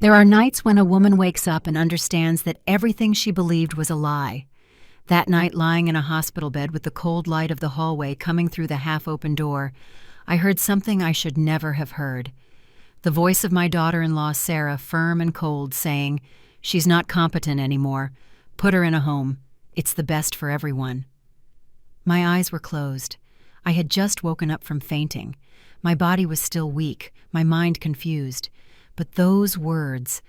There are nights when a woman wakes up and understands that everything she believed was a lie. That night, lying in a hospital bed with the cold light of the hallway coming through the half-open door, I heard something I should never have heard. The voice of my daughter-in-law, Sarah, firm and cold, saying, "She's not competent anymore. Put her in a home. It's the best for everyone." My eyes were closed. I had just woken up from fainting. My body was still weak, my mind confused. But those words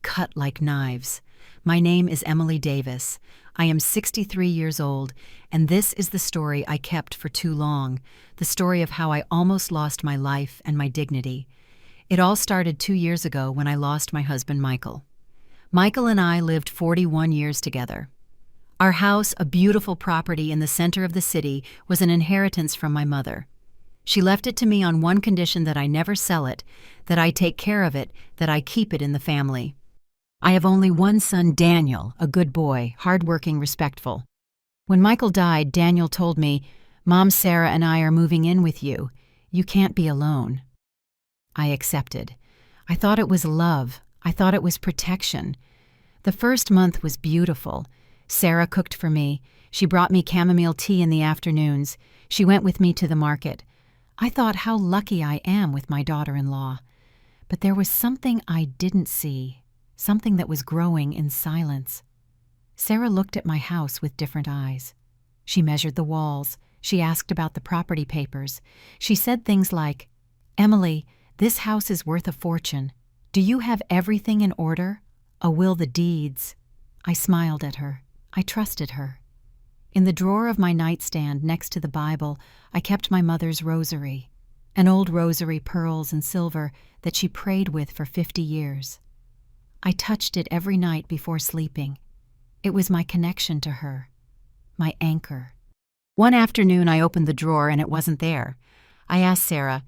cut like knives. My name is Emily Davis. I am 63 years old, and this is the story I kept for too long, the story of how I almost lost my life and my dignity. It all started 2 years ago when I lost my husband, Michael. Michael and I lived 41 years together. Our house, a beautiful property in the center of the city, was an inheritance from my mother. She left it to me on one condition: that I never sell it, that I take care of it, that I keep it in the family. I have only one son, Daniel, a good boy, hardworking, respectful. When Michael died, Daniel told me, "Mom, Sarah, and I are moving in with you. You can't be alone." I accepted. I thought it was love. I thought it was protection. The first month was beautiful. Sarah cooked for me. She brought me chamomile tea in the afternoons. She went with me to the market. I thought how lucky I am with my daughter-in-law. But there was something I didn't see, something that was growing in silence. Sarah looked at my house with different eyes. She measured the walls. She asked about the property papers. She said things like, "Emily, this house is worth a fortune. Do you have everything in order? A will, the deeds?" I smiled at her. I trusted her. In the drawer of my nightstand next to the Bible, I kept my mother's rosary, an old rosary, pearls and silver, that she prayed with for 50 years. I touched it every night before sleeping. It was my connection to her, my anchor. One afternoon I opened the drawer and it wasn't there. I asked Sarah,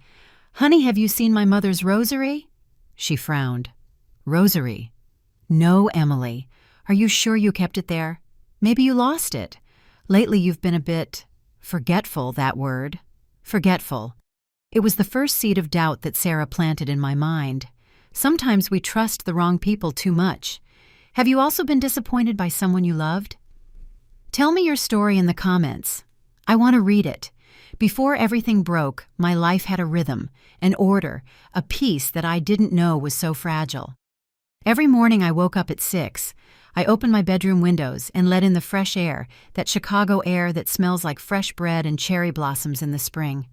"Honey, have you seen my mother's rosary?" She frowned. "Rosary? No, Emily. Are you sure you kept it there? Maybe you lost it. Lately you've been a bit forgetful," that word. Forgetful. It was the first seed of doubt that Sarah planted in my mind. Sometimes we trust the wrong people too much. Have you also been disappointed by someone you loved? Tell me your story in the comments. I want to read it. Before everything broke, my life had a rhythm, an order, a peace that I didn't know was so fragile. Every morning I woke up at 6. I opened my bedroom windows and let in the fresh air, that Chicago air that smells like fresh bread and cherry blossoms in the spring.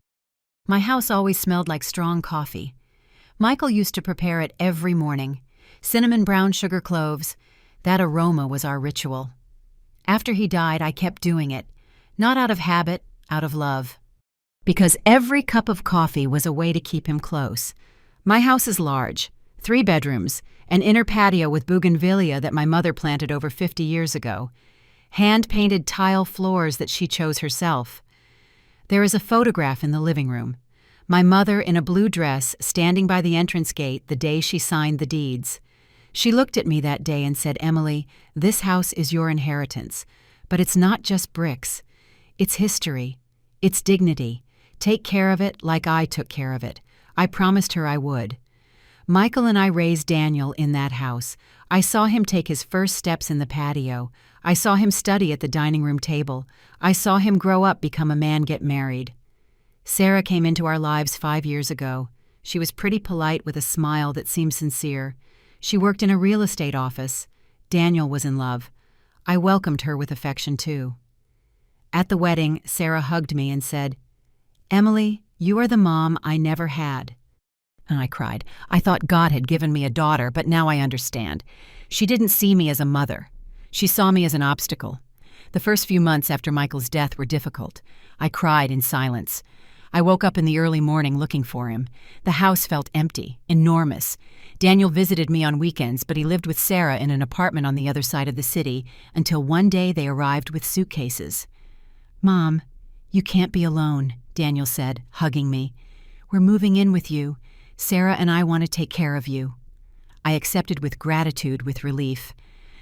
My house always smelled like strong coffee. Michael used to prepare it every morning. Cinnamon brown sugar cloves. That aroma was our ritual. After he died, I kept doing it, not out of habit, out of love. Because every cup of coffee was a way to keep him close. My house is large, 3 bedrooms, an inner patio with bougainvillea that my mother planted over 50 years ago, hand-painted tile floors that she chose herself. There is a photograph in the living room. My mother in a blue dress standing by the entrance gate the day she signed the deeds. She looked at me that day and said, "Emily, this house is your inheritance, but it's not just bricks. It's history. It's dignity. Take care of it like I took care of it. I promised her I would." Michael and I raised Daniel in that house. I saw him take his first steps in the patio. I saw him study at the dining room table. I saw him grow up, become a man, get married. Sarah came into our lives 5 years ago. She was pretty polite with a smile that seemed sincere. She worked in a real estate office. Daniel was in love. I welcomed her with affection too. At the wedding, Sarah hugged me and said, "Emily, you are the mom I never had." And I cried. I thought God had given me a daughter, but now I understand. She didn't see me as a mother. She saw me as an obstacle. The first few months after Michael's death were difficult. I cried in silence. I woke up in the early morning looking for him. The house felt empty, enormous. Daniel visited me on weekends, but he lived with Sarah in an apartment on the other side of the city until one day they arrived with suitcases. "Mom, you can't be alone," Daniel said, hugging me. "We're moving in with you. Sarah and I want to take care of you." I accepted with gratitude, with relief.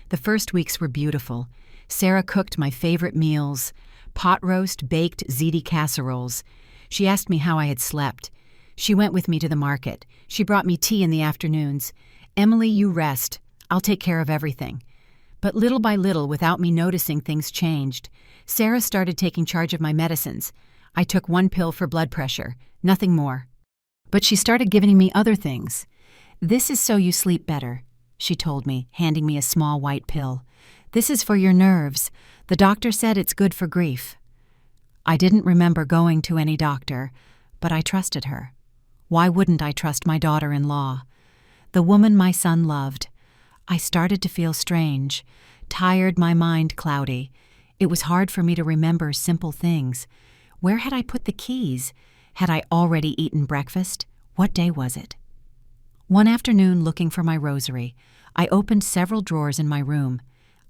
The first weeks were beautiful. Sarah cooked my favorite meals, pot roast, baked ziti casseroles. She asked me how I had slept. She went with me to the market. She brought me tea in the afternoons. Emily, you rest. I'll take care of everything. But little by little, without me noticing, things changed. Sarah started taking charge of my medicines. I took 1 pill for blood pressure, nothing more. But she started giving me other things. This is so you sleep better, she told me, handing me a small white pill. This is for your nerves. The doctor said it's good for grief. I didn't remember going to any doctor, but I trusted her. Why wouldn't I trust my daughter-in-law? The woman my son loved. I started to feel strange, tired, my mind cloudy. It was hard for me to remember simple things. Where had I put the keys? Had I already eaten breakfast? What day was it? One afternoon, looking for my rosary, I opened several drawers in my room.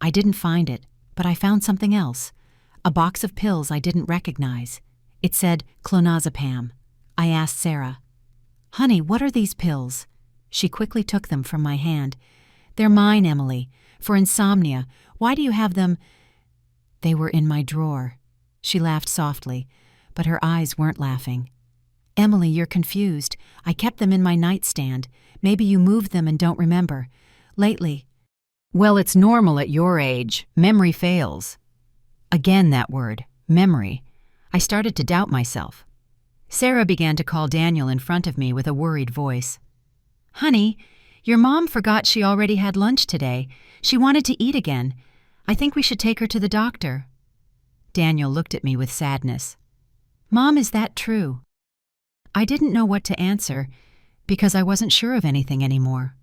I didn't find it, but I found something else. A box of pills I didn't recognize. It said clonazepam. I asked Sarah, "Honey, what are these pills?" She quickly took them from my hand. "They're mine, Emily. For insomnia. Why do you have them?" "They were in my drawer." She laughed softly, but her eyes weren't laughing. "Emily, you're confused. I kept them in my nightstand. Maybe you moved them and don't remember. Lately." "Well, it's normal at your age. Memory fails." Again that word, memory. I started to doubt myself. Sarah began to call Daniel in front of me with a worried voice. "Honey, your mom forgot she already had lunch today. She wanted to eat again. I think we should take her to the doctor." Daniel looked at me with sadness. "Mom, is that true?" I didn't know what to answer because I wasn't sure of anything anymore.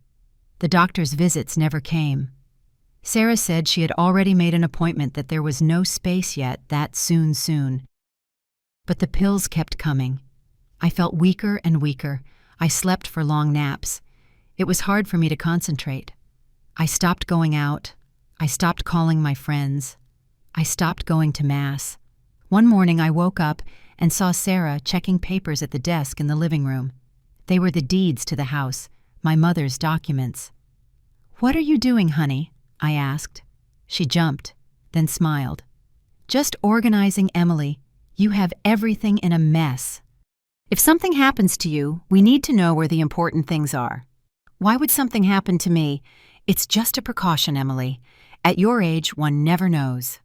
The doctor's visits never came. Sarah said she had already made an appointment, that there was no space yet, that soon. But the pills kept coming. I felt weaker and weaker. I slept for long naps. It was hard for me to concentrate. I stopped going out. I stopped calling my friends. I stopped going to Mass. One morning I woke up and saw Sarah checking papers at the desk in the living room. They were the deeds to the house, my mother's documents. "What are you doing, honey?" I asked. She jumped, then smiled. "Just organizing, Emily. You have everything in a mess. If something happens to you, we need to know where the important things are. Why would something happen to me? It's just a precaution, Emily. At your age, one never knows."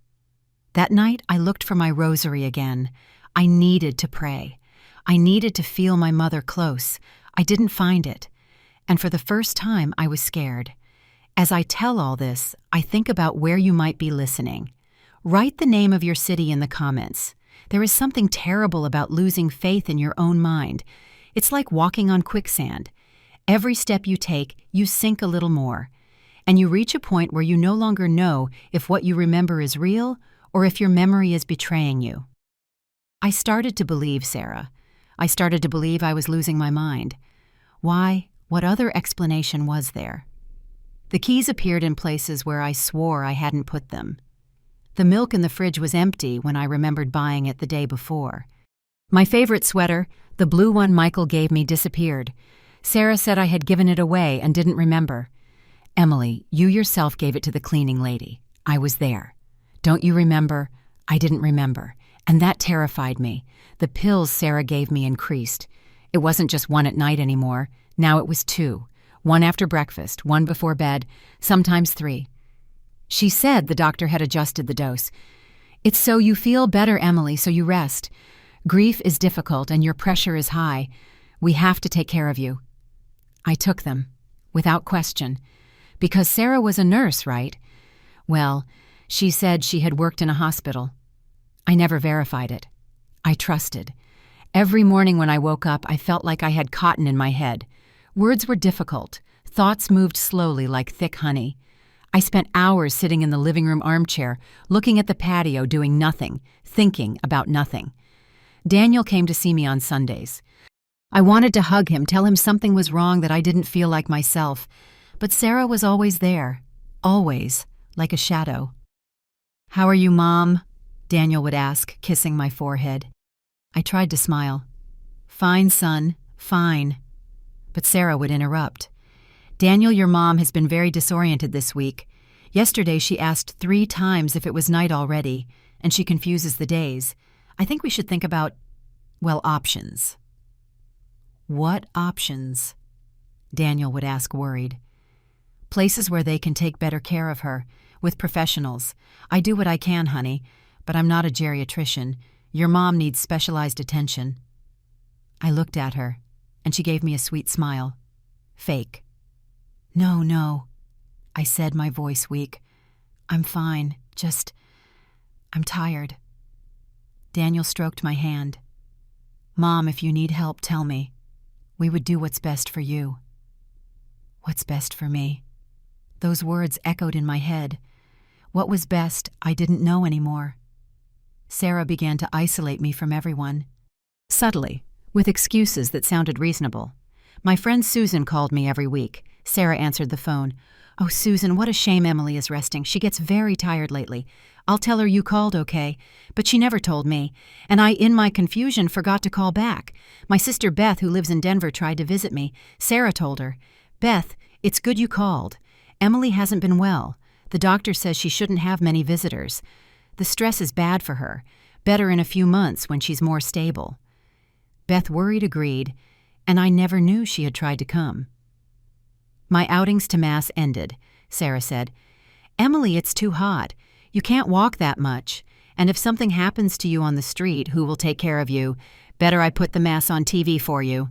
That night, I looked for my rosary again. I needed to pray. I needed to feel my mother close. I didn't find it. And for the first time, I was scared. As I tell all this, I think about where you might be listening. Write the name of your city in the comments. There is something terrible about losing faith in your own mind. It's like walking on quicksand. Every step you take, you sink a little more. And you reach a point where you no longer know if what you remember is real or if your memory is betraying you. I started to believe Sarah. I started to believe I was losing my mind. Why? What other explanation was there? The keys appeared in places where I swore I hadn't put them. The milk in the fridge was empty when I remembered buying it the day before. My favorite sweater, the blue one Michael gave me, disappeared. Sarah said I had given it away and didn't remember. "Emily, you yourself gave it to the cleaning lady. I was there. Don't you remember?" I didn't remember, and that terrified me. The pills Sarah gave me increased. It wasn't just 1 at night anymore. Now it was 2. 1 after breakfast, 1 before bed, sometimes 3. She said the doctor had adjusted the dose. "It's so you feel better, Emily, so you rest. Grief is difficult and your pressure is high. We have to take care of you." I took them, without question, because Sarah was a nurse, right? Well, she said she had worked in a hospital. I never verified it. I trusted. Every morning when I woke up, I felt like I had cotton in my head. Words were difficult. Thoughts moved slowly like thick honey. I spent hours sitting in the living room armchair, looking at the patio, doing nothing, thinking about nothing. Daniel came to see me on Sundays. I wanted to hug him, tell him something was wrong, that I didn't feel like myself. But Sarah was always there, always, like a shadow. "How are you, Mom?" Daniel would ask, kissing my forehead. I tried to smile. "Fine, son, fine." But Sarah would interrupt. "Daniel, your mom has been very disoriented this week. Yesterday she asked 3 times if it was night already, and she confuses the days. I think we should think about, well, options." "What options?" Daniel would ask, worried. "Places where they can take better care of her, with professionals. I do what I can, honey, but I'm not a geriatrician. Your mom needs specialized attention." I looked at her, and she gave me a sweet smile. Fake. No, I said, my voice weak. "I'm fine, I'm tired." Daniel stroked my hand. "Mom, if you need help, tell me. We would do what's best for you." What's best for me? Those words echoed in my head. What was best, I didn't know anymore. Sarah began to isolate me from everyone. Subtly, with excuses that sounded reasonable. My friend Susan called me every week. Sarah answered the phone. "Oh, Susan, what a shame Emily is resting. She gets very tired lately. I'll tell her you called, okay?" But she never told me, and I, in my confusion, forgot to call back. My sister Beth, who lives in Denver, tried to visit me. Sarah told her, "Beth, it's good you called. Emily hasn't been well. The doctor says she shouldn't have many visitors. The stress is bad for her. Better in a few months when she's more stable." Beth worried agreed, and I never knew she had tried to come. My outings to Mass ended. Sarah said, "Emily, it's too hot. You can't walk that much. And if something happens to you on the street, who will take care of you? Better I put the Mass on TV for you."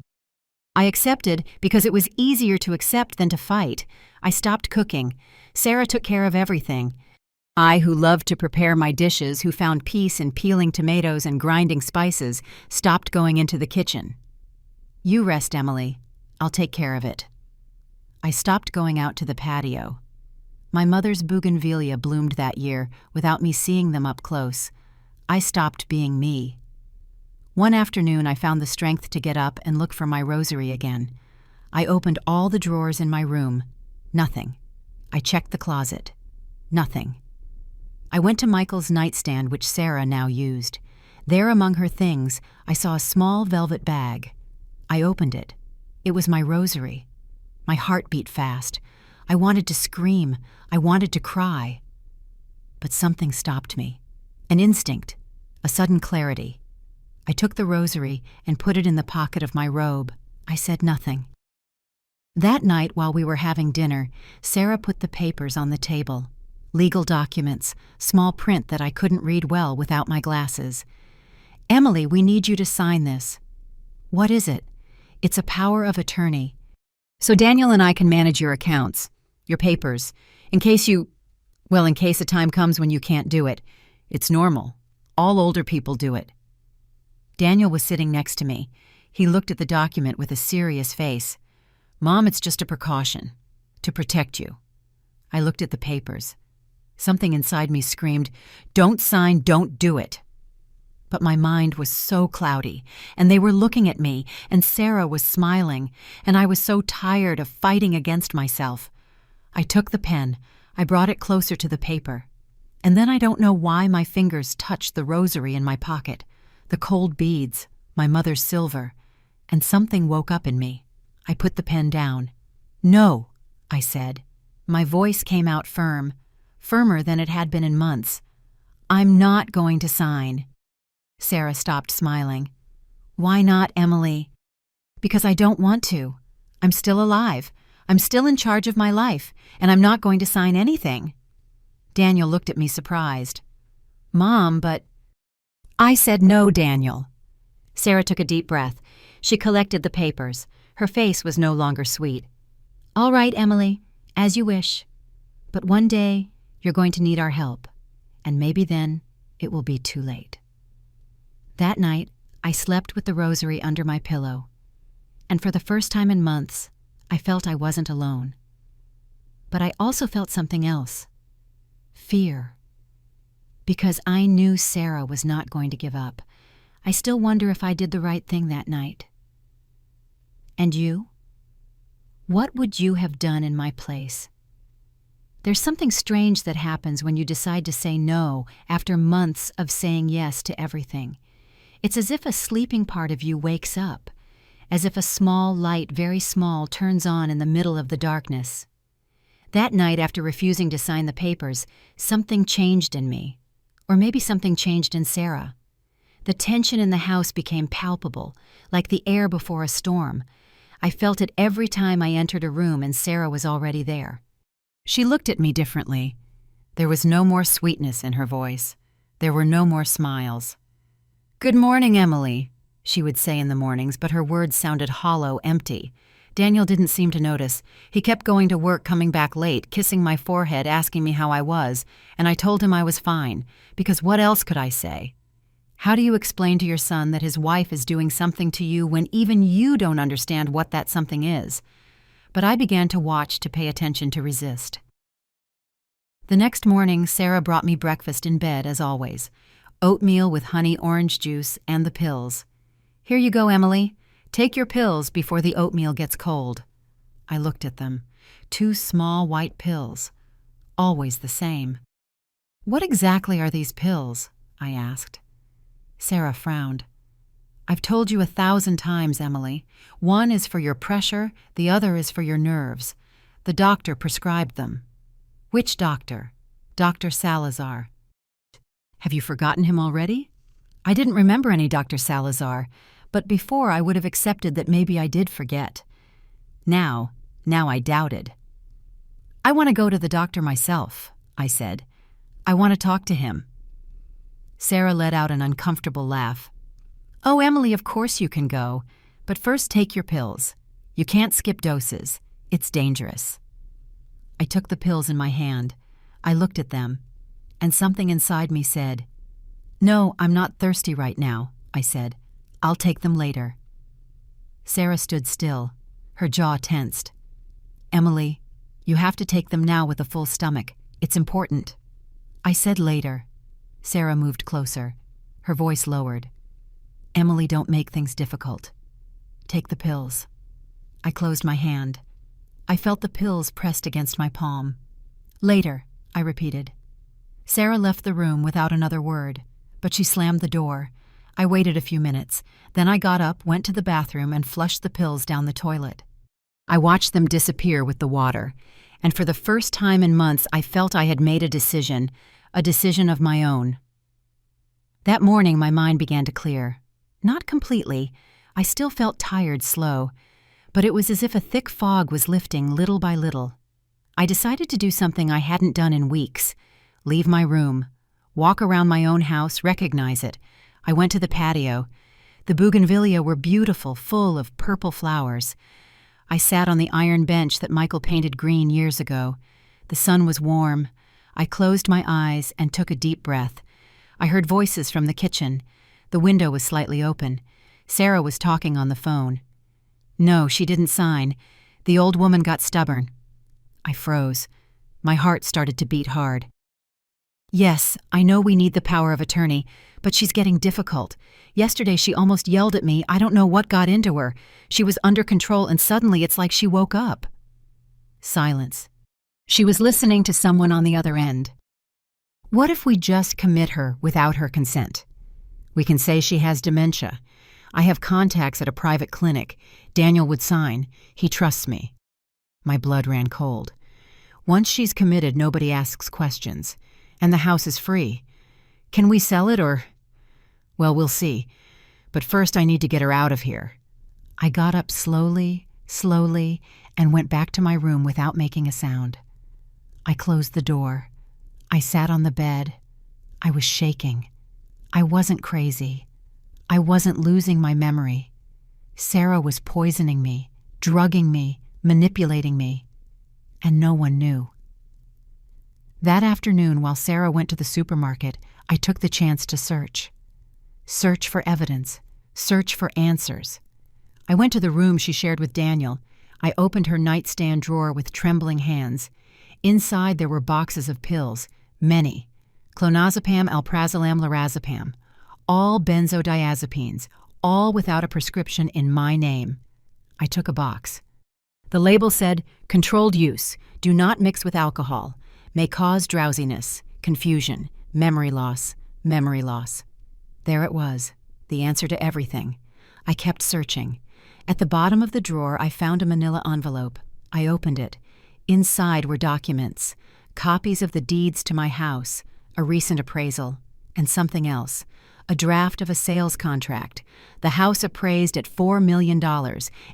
I accepted because it was easier to accept than to fight. I stopped cooking. Sarah took care of everything. I, who loved to prepare my dishes, who found peace in peeling tomatoes and grinding spices, stopped going into the kitchen. "You rest, Emily. I'll take care of it." I stopped going out to the patio. My mother's bougainvillea bloomed that year without me seeing them up close. I stopped being me. One afternoon, I found the strength to get up and look for my rosary again. I opened all the drawers in my room. Nothing. I checked the closet. Nothing. I went to Michael's nightstand, which Sarah now used. There, among her things, I saw a small velvet bag. I opened it. It was my rosary. My heart beat fast. I wanted to scream. I wanted to cry. But something stopped me. An instinct. A sudden clarity. I took the rosary and put it in the pocket of my robe. I said nothing. That night, while we were having dinner, Sarah put the papers on the table. Legal documents, small print that I couldn't read well without my glasses. "Emily, we need you to sign this." "What is it?" "It's a power of attorney. So Daniel and I can manage your accounts, your papers, in case a time comes when you can't do it. It's normal. All older people do it." Daniel was sitting next to me. He looked at the document with a serious face. "Mom, it's just a precaution. To protect you." I looked at the papers. Something inside me screamed, "Don't sign, don't do it." But my mind was so cloudy, and they were looking at me, and Sarah was smiling, and I was so tired of fighting against myself. I took the pen. I brought it closer to the paper. And then I don't know why my fingers touched the rosary in my pocket, the cold beads, my mother's silver, and something woke up in me. I put the pen down. "No," I said. My voice came out firm, firmer than it had been in months. "I'm not going to sign." Sarah stopped smiling. "Why not, Emily?" "Because I don't want to. I'm still alive. I'm still in charge of my life, and I'm not going to sign anything." Daniel looked at me surprised. "Mom, but—" I said, "No, Daniel." Sarah took a deep breath. She collected the papers. Her face was no longer sweet. "All right, Emily, as you wish. But one day, you're going to need our help, and maybe then it will be too late." That night, I slept with the rosary under my pillow, and for the first time in months, I felt I wasn't alone. But I also felt something else. Fear. Because I knew Sarah was not going to give up. I still wonder if I did the right thing that night. And you? What would you have done in my place? There's something strange that happens when you decide to say no after months of saying yes to everything. It's as if a sleeping part of you wakes up, as if a small light, very small, turns on in the middle of the darkness. That night, after refusing to sign the papers, something changed in me. Or maybe something changed in Sarah. The tension in the house became palpable, like the air before a storm. I felt it every time I entered a room and Sarah was already there. She looked at me differently. There was no more sweetness in her voice. There were no more smiles. "Good morning, Emily," she would say in the mornings, but her words sounded hollow, empty. Daniel didn't seem to notice. He kept going to work, coming back late, kissing my forehead, asking me how I was, and I told him I was fine, because what else could I say? How do you explain to your son that his wife is doing something to you when even you don't understand what that something is? But I began to watch, to pay attention, to resist. The next morning, Sarah brought me breakfast in bed, as always. Oatmeal with honey orange juice and the pills. "Here you go, Emily. Take your pills before the oatmeal gets cold." I looked at them. 2 small white pills. Always the same. "What exactly are these pills?" I asked. Sarah frowned. "I've told you 1,000 times, Emily. One is for your pressure, the other is for your nerves. The doctor prescribed them." "Which doctor?" "Dr. Salazar." "Have you forgotten him already?" I didn't remember any Dr. Salazar, but before I would have accepted that maybe I did forget. Now I doubted. "I want to go to the doctor myself," I said. "I want to talk to him." Sarah let out an uncomfortable laugh. "Oh, Emily, of course you can go, but first take your pills. You can't skip doses. It's dangerous." I took the pills in my hand. I looked at them, and something inside me said, "No, I'm not thirsty right now," I said. "I'll take them later." Sarah stood still, her jaw tensed. "Emily, you have to take them now with a full stomach. It's important." I said later. Sarah moved closer. Her voice lowered. "Emily, don't make things difficult. Take the pills." I closed my hand. I felt the pills pressed against my palm. "Later," I repeated. Sarah left the room without another word, but she slammed the door. I waited a few minutes. Then I got up, went to the bathroom, and flushed the pills down the toilet. I watched them disappear with the water, and for the first time in months I felt I had made a decision of my own. That morning my mind began to clear. Not completely. I still felt tired, slow, but it was as if a thick fog was lifting little by little. I decided to do something I hadn't done in weeks. Leave my room. Walk around my own house, recognize it. I went to the patio. The bougainvillea were beautiful, full of purple flowers. I sat on the iron bench that Michael painted green years ago. The sun was warm. I closed my eyes and took a deep breath. I heard voices from the kitchen. The window was slightly open. Sarah was talking on the phone. No, she didn't sign. The old woman got stubborn. I froze. My heart started to beat hard. "Yes, I know we need the power of attorney, but she's getting difficult. Yesterday she almost yelled at me. I don't know what got into her. She was under control and suddenly it's like she woke up." Silence. She was listening to someone on the other end. "What if we just commit her without her consent? We can say she has dementia. I have contacts at a private clinic. Daniel would sign. He trusts me." My blood ran cold. Once she's committed, nobody asks questions. And the house is free. Can we sell it or... Well, we'll see. But first I need to get her out of here. I got up slowly, and went back to my room without making a sound. I closed the door. I sat on the bed. I was shaking. I wasn't crazy. I wasn't losing my memory. Sarah was poisoning me, drugging me, manipulating me. And no one knew. That afternoon, while Sarah went to the supermarket, I took the chance to search. Search for evidence. Search for answers. I went to the room she shared with Daniel. I opened her nightstand drawer with trembling hands. Inside there were boxes of pills, many. Clonazepam, alprazolam, lorazepam. All benzodiazepines, all without a prescription in my name. I took a box. The label said, "Controlled use. Do not mix with alcohol. May cause drowsiness, confusion, memory loss, memory loss." There it was, the answer to everything. I kept searching. At the bottom of the drawer, I found a manila envelope. I opened it. Inside were documents, copies of the deeds to my house, a recent appraisal, and something else, a draft of a sales contract, the house appraised at $4 million,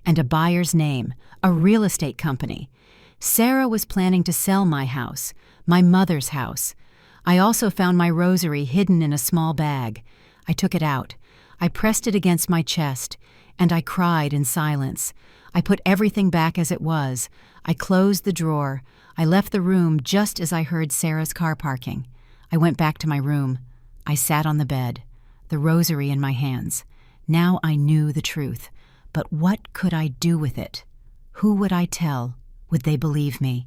and a buyer's name, a real estate company. Sarah was planning to sell my house, my mother's house. I also found my rosary hidden in a small bag. I took it out. I pressed it against my chest, and I cried in silence. I put everything back as it was. I closed the drawer. I left the room just as I heard Sarah's car parking. I went back to my room. I sat on the bed, the rosary in my hands. Now I knew the truth. But what could I do with it? Who would I tell? Would they believe me?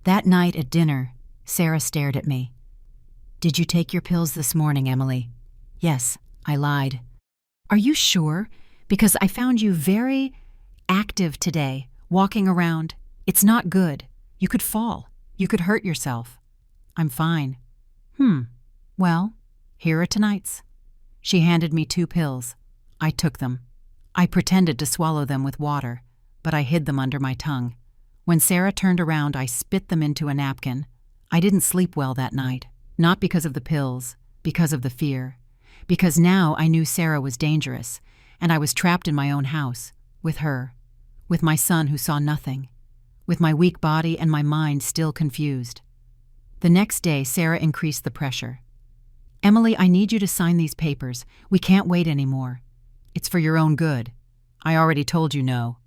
That night at dinner, Sarah stared at me. "Did you take your pills this morning, Emily?" "Yes," I lied. "Are you sure? Because I found you very active today, walking around. It's not good. You could fall. You could hurt yourself." "I'm fine." Well, here are tonight's." She handed me 2 pills. I took them. I pretended to swallow them with water, but I hid them under my tongue. When Sarah turned around, I spit them into a napkin. I didn't sleep well that night, not because of the pills, because of the fear. Because now I knew Sarah was dangerous, and I was trapped in my own house, with her, with my son who saw nothing, with my weak body and my mind still confused. The next day, Sarah increased the pressure. "Emily, I need you to sign these papers. We can't wait anymore. It's for your own good. I already told you no."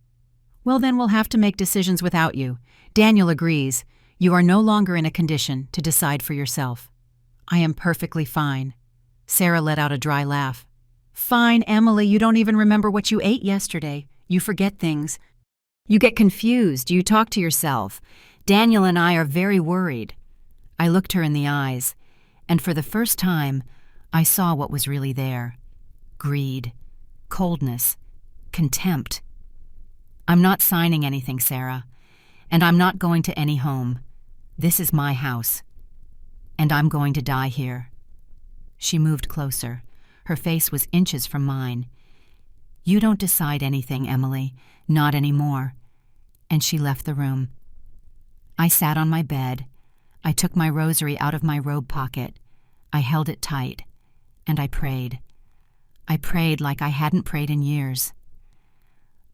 "Well, then we'll have to make decisions without you. Daniel agrees. You are no longer in a condition to decide for yourself." "I am perfectly fine." Sarah let out a dry laugh. "Fine, Emily, you don't even remember what you ate yesterday. You forget things. You get confused. You talk to yourself. Daniel and I are very worried." I looked her in the eyes, and for the first time, I saw what was really there. Greed, coldness, contempt. "I'm not signing anything, Sarah, and I'm not going to any home. This is my house, and I'm going to die here." She moved closer. Her face was inches from mine. "You don't decide anything, Emily, not anymore." And she left the room. I sat on my bed. I took my rosary out of my robe pocket. I held it tight, and I prayed. I prayed like I hadn't prayed in years.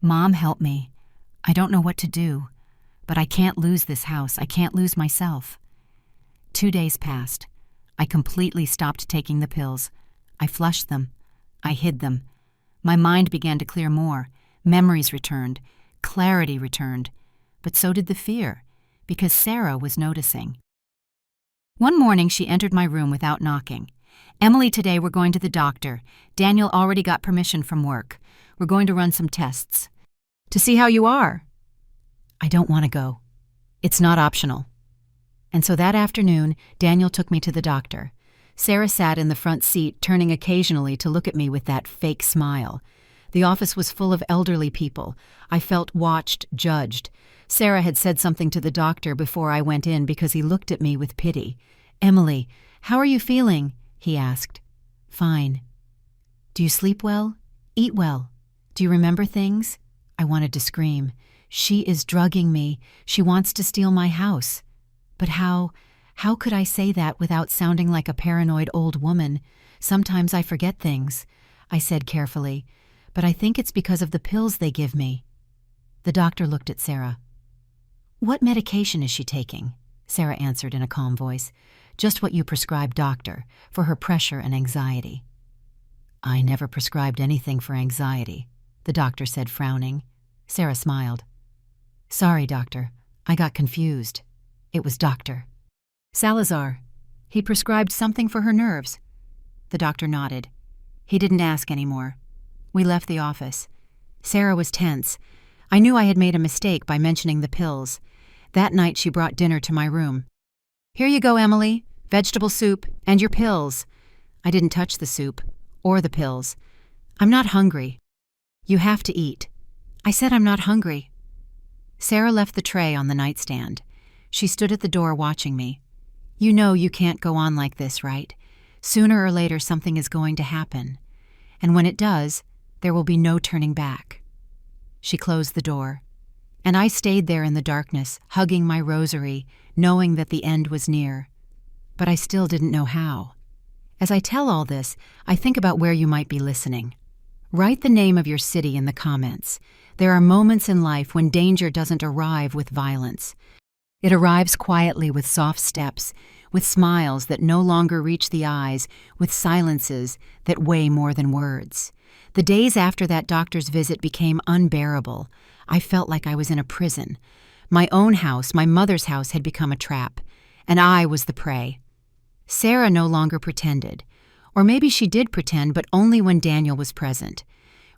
"Mom, help me. I don't know what to do, but I can't lose this house. I can't lose myself." 2 days passed. I completely stopped taking the pills. I flushed them. I hid them. My mind began to clear more. Memories returned. Clarity returned. But so did the fear, because Sarah was noticing. One morning, she entered my room without knocking. "Emily, today we're going to the doctor. Daniel already got permission from work. We're going to run some tests. To see how you are." "I don't want to go. It's not optional." And so that afternoon, Daniel took me to the doctor. Sarah sat in the front seat, turning occasionally to look at me with that fake smile. The office was full of elderly people. I felt watched, judged. Sarah had said something to the doctor before I went in because he looked at me with pity. "Emily, how are you feeling?" he asked. "Fine." "Do you sleep well? Eat well? Do you remember things?" I wanted to scream. "She is drugging me. She wants to steal my house." But how could I say that without sounding like a paranoid old woman? "Sometimes I forget things," I said carefully, "but I think it's because of the pills they give me." The doctor looked at Sarah. "What medication is she taking?" Sarah answered in a calm voice. "Just what you prescribed, doctor, for her pressure and anxiety." "I never prescribed anything for anxiety," the doctor said, frowning. Sarah smiled. "Sorry, doctor. I got confused. It was Dr. Salazar. He prescribed something for her nerves." The doctor nodded. He didn't ask anymore. We left the office. Sarah was tense. I knew I had made a mistake by mentioning the pills. That night she brought dinner to my room. "Here you go, Emily. Vegetable soup and your pills." I didn't touch the soup or the pills. "I'm not hungry." "You have to eat." I said I'm not hungry. Sarah left the tray on the nightstand. She stood at the door watching me. "You know you can't go on like this, right? Sooner or later something is going to happen. And when it does, there will be no turning back." She closed the door. And I stayed there in the darkness, hugging my rosary, knowing that the end was near. But I still didn't know how. As I tell all this, I think about where you might be listening. Write the name of your city in the comments. There are moments in life when danger doesn't arrive with violence. It arrives quietly with soft steps, with smiles that no longer reach the eyes, with silences that weigh more than words. The days after that doctor's visit became unbearable. I felt like I was in a prison. My own house, my mother's house, had become a trap, and I was the prey. Sarah no longer pretended. Or maybe she did pretend, but only when Daniel was present.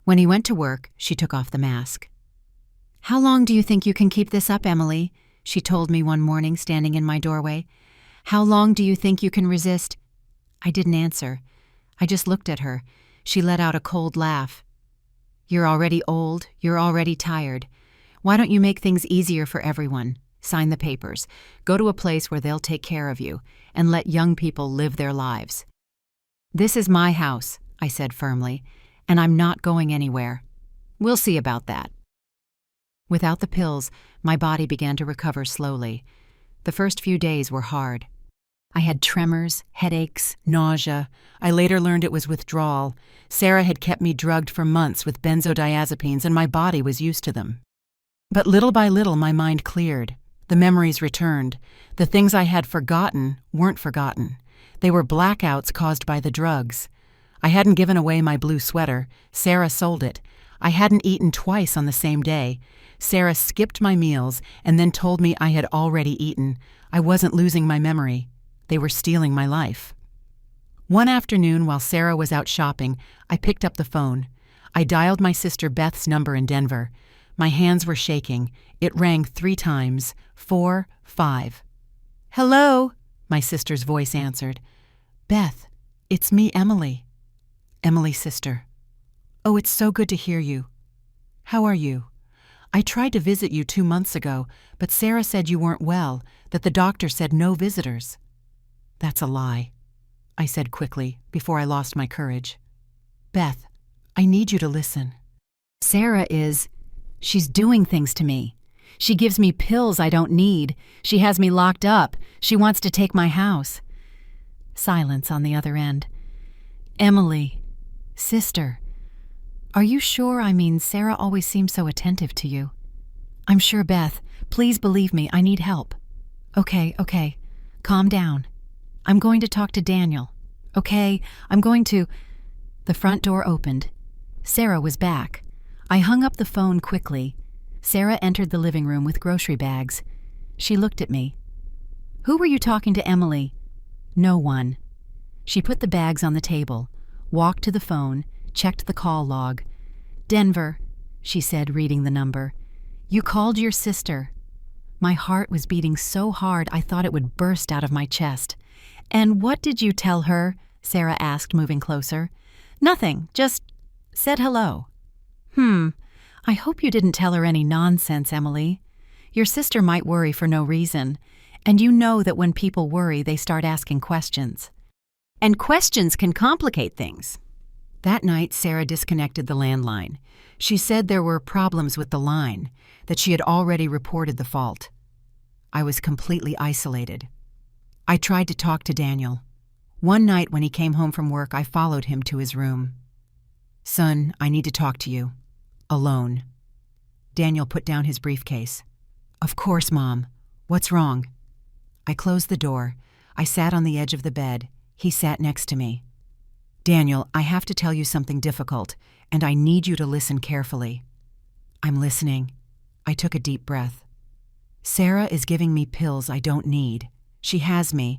When he went to work, she took off the mask. "How long do you think you can keep this up, Emily?" she told me one morning, standing in my doorway. "How long do you think you can resist?" I didn't answer. I just looked at her. She let out a cold laugh. "You're already old. You're already tired. Why don't you make things easier for everyone? Sign the papers. Go to a place where they'll take care of you, and let young people live their lives." "This is my house," I said firmly, "and I'm not going anywhere. We'll see about that." Without the pills, my body began to recover slowly. The first few days were hard. I had tremors, headaches, nausea. I later learned it was withdrawal. Sarah had kept me drugged for months with benzodiazepines, and my body was used to them. But little by little, my mind cleared. The memories returned. The things I had forgotten weren't forgotten. They were blackouts caused by the drugs. I hadn't given away my blue sweater. Sarah sold it. I hadn't eaten twice on the same day. Sarah skipped my meals and then told me I had already eaten. I wasn't losing my memory. They were stealing my life. One afternoon, while Sarah was out shopping, I picked up the phone. I dialed my sister Beth's number in Denver. My hands were shaking. It rang 3 times. 4, 5. "Hello," my sister's voice answered. "Beth, it's me, Emily." Emily's sister. "Oh, it's so good to hear you. How are you? I tried to visit you 2 months ago, but Sarah said you weren't well, that the doctor said no visitors." "That's a lie," I said quickly, before I lost my courage. "Beth, I need you to listen. She's doing things to me. She gives me pills I don't need. She has me locked up. She wants to take my house." Silence on the other end. "Emily, sister, are you sure? Sarah always seems so attentive to you." "I'm sure, Beth. Please believe me, I need help." Okay. Calm down. I'm going to talk to Daniel. Okay, I'm going to..." The front door opened. Sarah was back. I hung up the phone quickly. Sarah entered the living room with grocery bags. She looked at me. "Who were you talking to, Emily?" "No one." She put the bags on the table, walked to the phone, checked the call log. "Denver," she said, reading the number. "You called your sister." My heart was beating so hard I thought it would burst out of my chest. "And what did you tell her?" Sarah asked, moving closer. "Nothing, just said hello." I hope you didn't tell her any nonsense, Emily. Your sister might worry for no reason, and you know that when people worry, they start asking questions. And questions can complicate things." That night, Sarah disconnected the landline. She said there were problems with the line, that she had already reported the fault. I was completely isolated. I tried to talk to Daniel. One night when he came home from work, I followed him to his room. "Son, I need to talk to you. Alone." Daniel put down his briefcase. "Of course, Mom. What's wrong?" I closed the door. I sat on the edge of the bed. He sat next to me. "Daniel, I have to tell you something difficult, and I need you to listen carefully." "I'm listening." I took a deep breath. "Sarah is giving me pills I don't need. She has me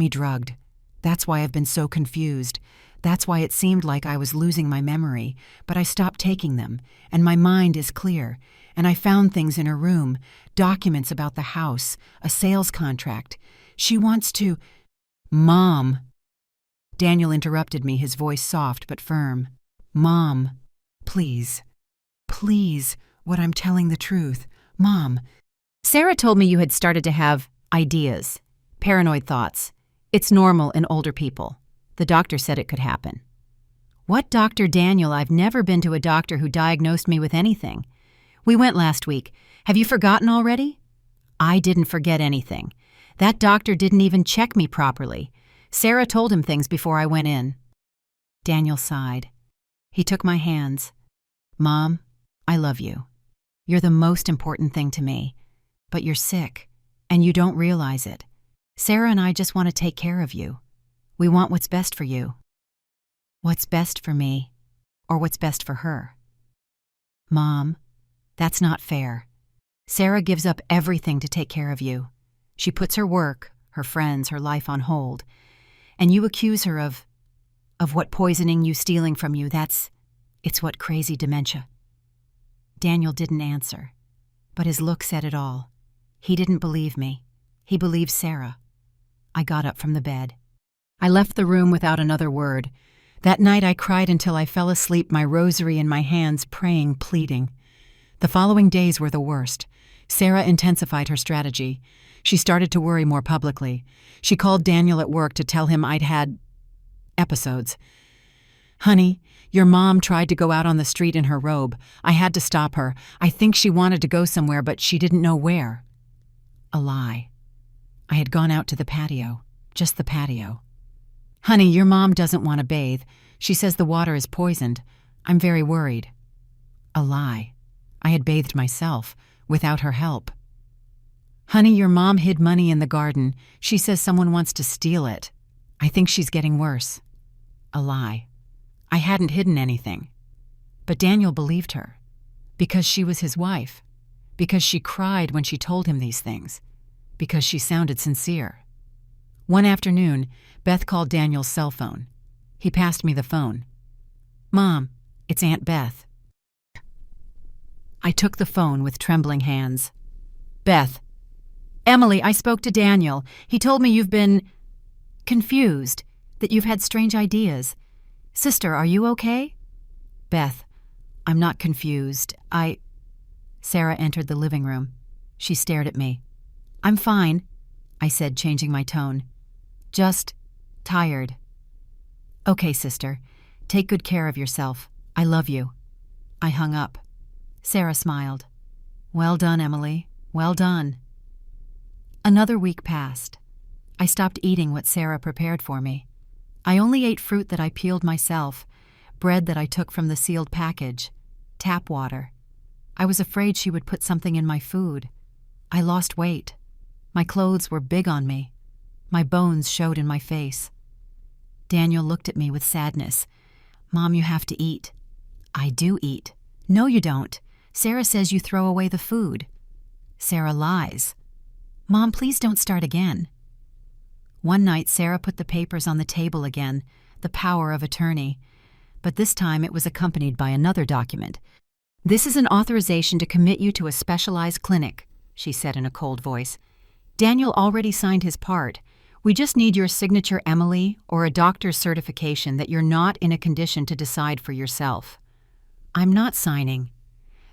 drugged. That's why I've been so confused. That's why it seemed like I was losing my memory, but I stopped taking them, and my mind is clear, and I found things in her room, documents about the house, a sales contract. She wants to..." "Mom!" Daniel interrupted me, his voice soft but firm. "Mom, please, what I'm telling the truth. Mom." "Sarah told me you had started to have ideas, paranoid thoughts. It's normal in older people. The doctor said it could happen." "What doctor, Daniel? I've never been to a doctor who diagnosed me with anything. We went last week. Have you forgotten already?" "I didn't forget anything. That doctor didn't even check me properly. Sarah told him things before I went in. Daniel sighed. He took my hands. Mom, I love you. You're the most important thing to me. But you're sick, and you don't realize it. Sarah and I just want to take care of you. We want what's best for you. What's best for me, or what's best for her? Mom, that's not fair. Sarah gives up everything to take care of you. She puts her work, her friends, her life on hold. And you accuse her of what poisoning you, stealing from you. It's what crazy dementia. Daniel didn't answer, but his look said it all. He didn't believe me. He believed Sarah. I got up from the bed. I left the room without another word. That night I cried until I fell asleep, my rosary in my hands, praying, pleading. The following days were the worst. Sarah intensified her strategy. She started to worry more publicly. She called Daniel at work to tell him I'd had episodes. Honey, your mom tried to go out on the street in her robe. I had to stop her. I think she wanted to go somewhere, but she didn't know where. A lie. I had gone out to the patio. Just the patio. Honey, your mom doesn't want to bathe. She says the water is poisoned. I'm very worried. A lie. I had bathed myself, without her help. Honey, your mom hid money in the garden. She says someone wants to steal it. I think she's getting worse. A lie. I hadn't hidden anything. But Daniel believed her. Because she was his wife. Because she cried when she told him these things. Because she sounded sincere. One afternoon, Beth called Daniel's cell phone. He passed me the phone. Mom, it's Aunt Beth. I took the phone with trembling hands. Beth. Emily, I spoke to Daniel. He told me you've been confused, that you've had strange ideas. Sister, are you okay? Beth, I'm not confused. Sarah entered the living room. She stared at me. I'm fine, I said, changing my tone. Just tired. Okay, sister. Take good care of yourself. I love you. I hung up. Sarah smiled. Well done, Emily. Well done. Another week passed. I stopped eating what Sarah prepared for me. I only ate fruit that I peeled myself, bread that I took from the sealed package, tap water. I was afraid she would put something in my food. I lost weight. My clothes were big on me. My bones showed in my face. Daniel looked at me with sadness. Mom, you have to eat. I do eat. No, you don't. Sarah says you throw away the food. Sarah lies. Mom, please don't start again. One night, Sarah put the papers on the table again, the power of attorney. But this time it was accompanied by another document. This is an authorization to commit you to a specialized clinic, she said in a cold voice. Daniel already signed his part. We just need your signature, Emily, or a doctor's certification that you're not in a condition to decide for yourself. I'm not signing.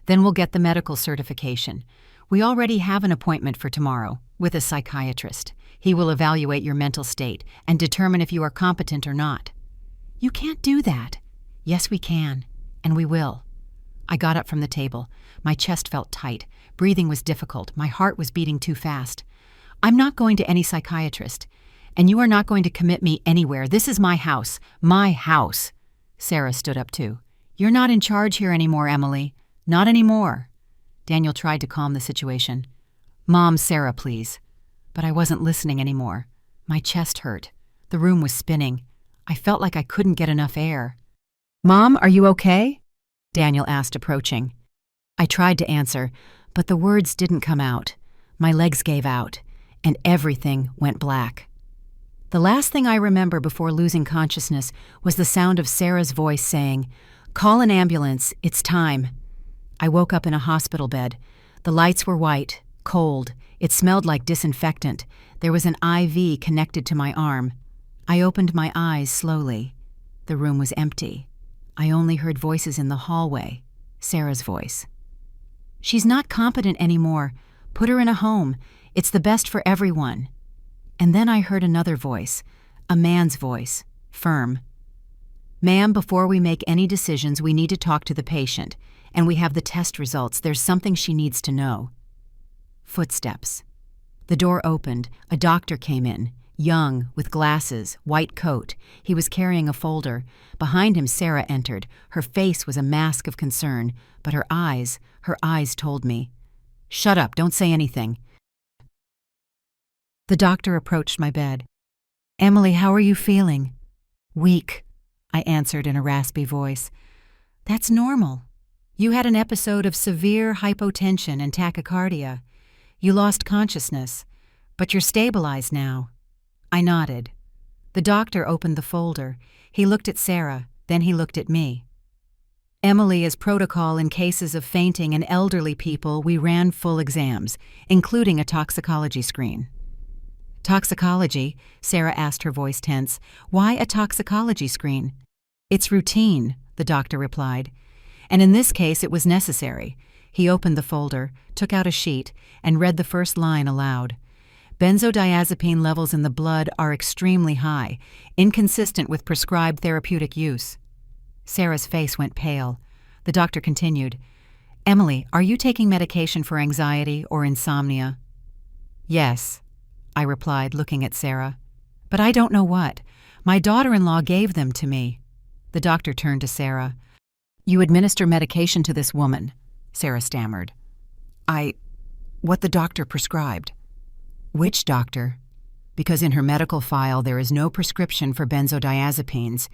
Then we'll get the medical certification. We already have an appointment for tomorrow with a psychiatrist. He will evaluate your mental state and determine if you are competent or not. You can't do that. Yes, we can, and we will. I got up from the table. My chest felt tight. Breathing was difficult. My heart was beating too fast. I'm not going to any psychiatrist, and you are not going to commit me anywhere. This is my house. My house. Sarah stood up too. You're not in charge here anymore, Emily. Not anymore. Daniel tried to calm the situation. Mom, Sarah, please. But I wasn't listening anymore. My chest hurt. The room was spinning. I felt like I couldn't get enough air. Mom, are you okay? Daniel asked, approaching. I tried to answer, but the words didn't come out. My legs gave out, and everything went black. The last thing I remember before losing consciousness was the sound of Sarah's voice saying, "Call an ambulance, it's time." I woke up in a hospital bed. The lights were white, cold. It smelled like disinfectant. There was an IV connected to my arm. I opened my eyes slowly. The room was empty. I only heard voices in the hallway. Sarah's voice. She's not competent anymore. Put her in a home. It's the best for everyone. And then I heard another voice, a man's voice, firm. Ma'am, before we make any decisions, we need to talk to the patient. And we have the test results. There's something she needs to know. Footsteps. The door opened. A doctor came in. Young, with glasses, white coat. He was carrying a folder. Behind him, Sarah entered. Her face was a mask of concern, but her eyes told me. "Shut up, don't say anything." The doctor approached my bed. "Emily, how are you feeling?" "Weak," I answered in a raspy voice. "That's normal. You had an episode of severe hypotension and tachycardia. You lost consciousness, but you're stabilized now." I nodded. The doctor opened the folder. He looked at Sarah, then he looked at me. "Emily, as protocol in cases of fainting in elderly people, we ran full exams, including a toxicology screen." "Toxicology?" Sarah asked, her voice tense. "Why a toxicology screen?" "It's routine," the doctor replied. "And in this case it was necessary." He opened the folder, took out a sheet, and read the first line aloud. "Benzodiazepine levels in the blood are extremely high, inconsistent with prescribed therapeutic use." Sarah's face went pale. The doctor continued, "Emily, are you taking medication for anxiety or insomnia?" "Yes," I replied, looking at Sarah. "But I don't know what. My daughter-in-law gave them to me." The doctor turned to Sarah. "You administer medication to this woman," Sarah stammered. What the doctor prescribed." "Which doctor?" "Because in her medical file there is no prescription for benzodiazepines.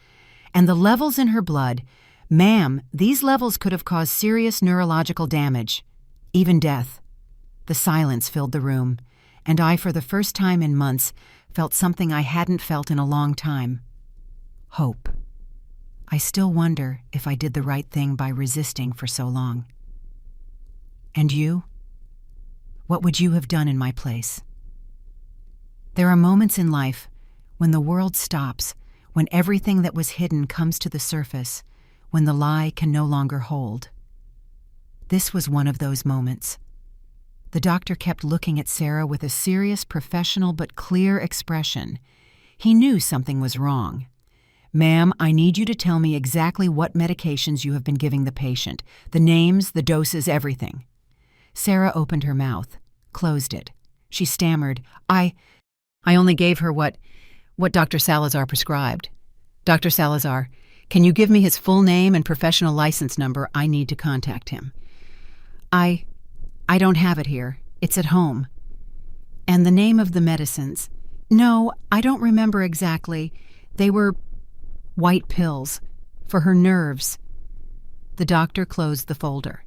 And the levels in her blood, ma'am, these levels could have caused serious neurological damage, even death." The silence filled the room, and I, for the first time in months, felt something I hadn't felt in a long time. Hope. I still wonder if I did the right thing by resisting for so long. And you? What would you have done in my place? There are moments in life when the world stops, when everything that was hidden comes to the surface, when the lie can no longer hold. This was one of those moments. The doctor kept looking at Sarah with a serious, professional, but clear expression. He knew something was wrong. "Ma'am, I need you to tell me exactly what medications you have been giving the patient, the names, the doses, everything." Sarah opened her mouth, closed it. She stammered, I only gave her what Dr. Salazar prescribed." "Dr. Salazar, can you give me his full name and professional license number? I need to contact him." I don't have it here. It's at home." "And the name of the medicines?" "No, I don't remember exactly. They were white pills for her nerves." The doctor closed the folder.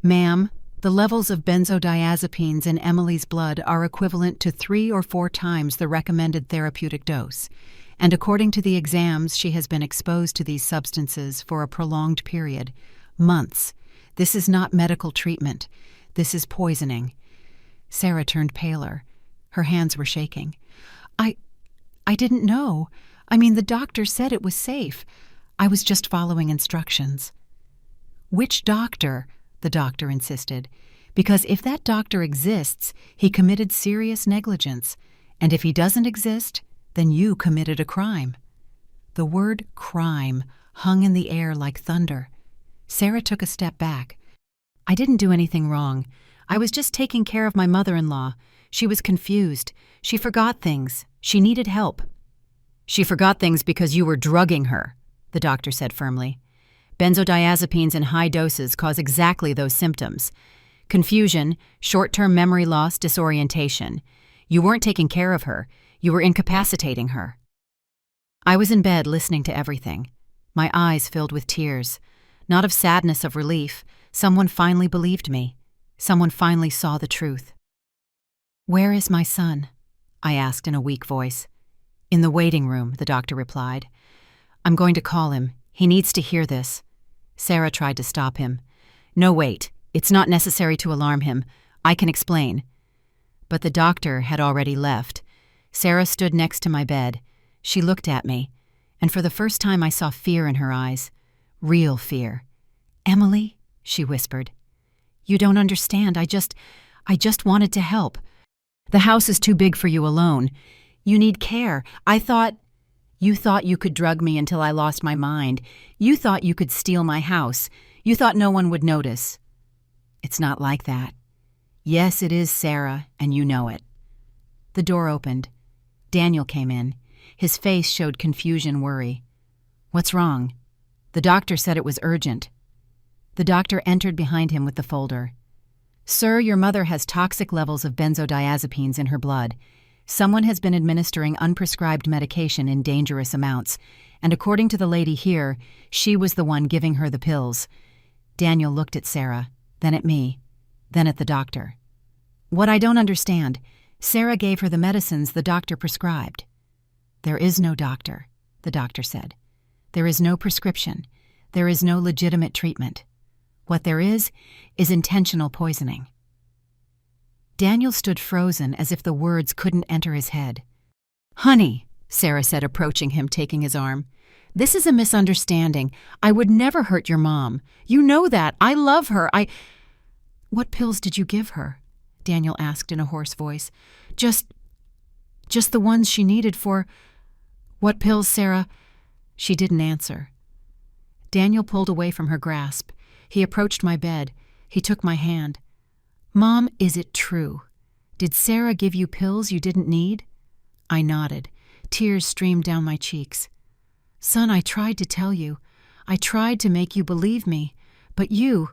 "Ma'am, the levels of benzodiazepines in Emily's blood are equivalent to 3 or 4 times the recommended therapeutic dose, and according to the exams, she has been exposed to these substances for a prolonged period, months. This is not medical treatment. This is poisoning." Sarah turned paler. Her hands were shaking. I didn't know. I mean, the doctor said it was safe. I was just following instructions." "Which doctor?" the doctor insisted. "Because if that doctor exists, he committed serious negligence. And if he doesn't exist, then you committed a crime." The word crime hung in the air like thunder. Sarah took a step back. "I didn't do anything wrong. I was just taking care of my mother-in-law. She was confused. She forgot things. She needed help." "She forgot things because you were drugging her," the doctor said firmly. "Benzodiazepines in high doses cause exactly those symptoms: confusion, short-term memory loss, disorientation. You weren't taking care of her. You were incapacitating her." I was in bed listening to everything. My eyes filled with tears. Not of sadness, of relief. Someone finally believed me. Someone finally saw the truth. "Where is my son?" I asked in a weak voice. "In the waiting room," the doctor replied. "I'm going to call him. He needs to hear this." Sarah tried to stop him. "No, wait. It's not necessary to alarm him. I can explain." But the doctor had already left. Sarah stood next to my bed. She looked at me, and for the first time I saw fear in her eyes. Real fear. "Emily," she whispered, "you don't understand. I just wanted to help. The house is too big for you alone. You need care. You thought you could drug me until I lost my mind. You thought you could steal my house. You thought no one would notice. It's not like that. Yes, it is, Sarah, and you know it." The door opened. Daniel came in. His face showed confusion, worry. "What's wrong?" "The doctor said it was urgent." The doctor entered behind him with the folder. "Sir, your mother has toxic levels of benzodiazepines in her blood. Someone has been administering unprescribed medication in dangerous amounts, and according to the lady here, she was the one giving her the pills." Daniel looked at Sarah, then at me, then at the doctor. "What I don't understand, Sarah gave her the medicines the doctor prescribed." "There is no doctor," the doctor said. "There is no prescription. There is no legitimate treatment. What there is intentional poisoning." Daniel stood frozen as if the words couldn't enter his head. "Honey," Sarah said, approaching him, taking his arm, "this is a misunderstanding. I would never hurt your mom. You know that. I love her. What pills did you give her?" Daniel asked in a hoarse voice. Just the ones she needed for—" "What pills, Sarah?" She didn't answer. Daniel pulled away from her grasp. He approached my bed. He took my hand. "Mom, is it true? Did Sarah give you pills you didn't need?" I nodded. Tears streamed down my cheeks. "Son, I tried to tell you. I tried to make you believe me. But you—"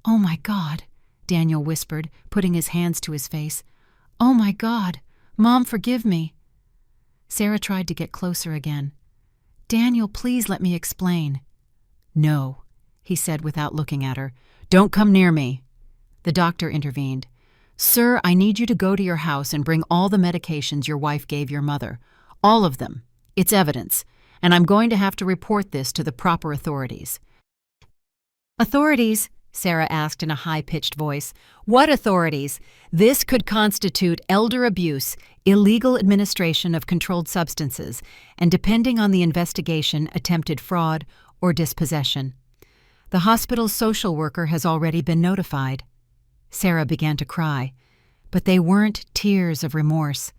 "Oh my God," Daniel whispered, putting his hands to his face. "Oh my God. Mom, forgive me." Sarah tried to get closer again. "Daniel, please let me explain." "No," he said without looking at her. "Don't come near me." The doctor intervened. "Sir, I need you to go to your house and bring all the medications your wife gave your mother. All of them. It's evidence. And I'm going to have to report this to the proper authorities." "Authorities?" Sarah asked in a high-pitched voice. "What authorities? This could constitute elder abuse, illegal administration of controlled substances, and depending on the investigation, attempted fraud or dispossession. The hospital's social worker has already been notified." Sarah began to cry, but they weren't tears of remorse.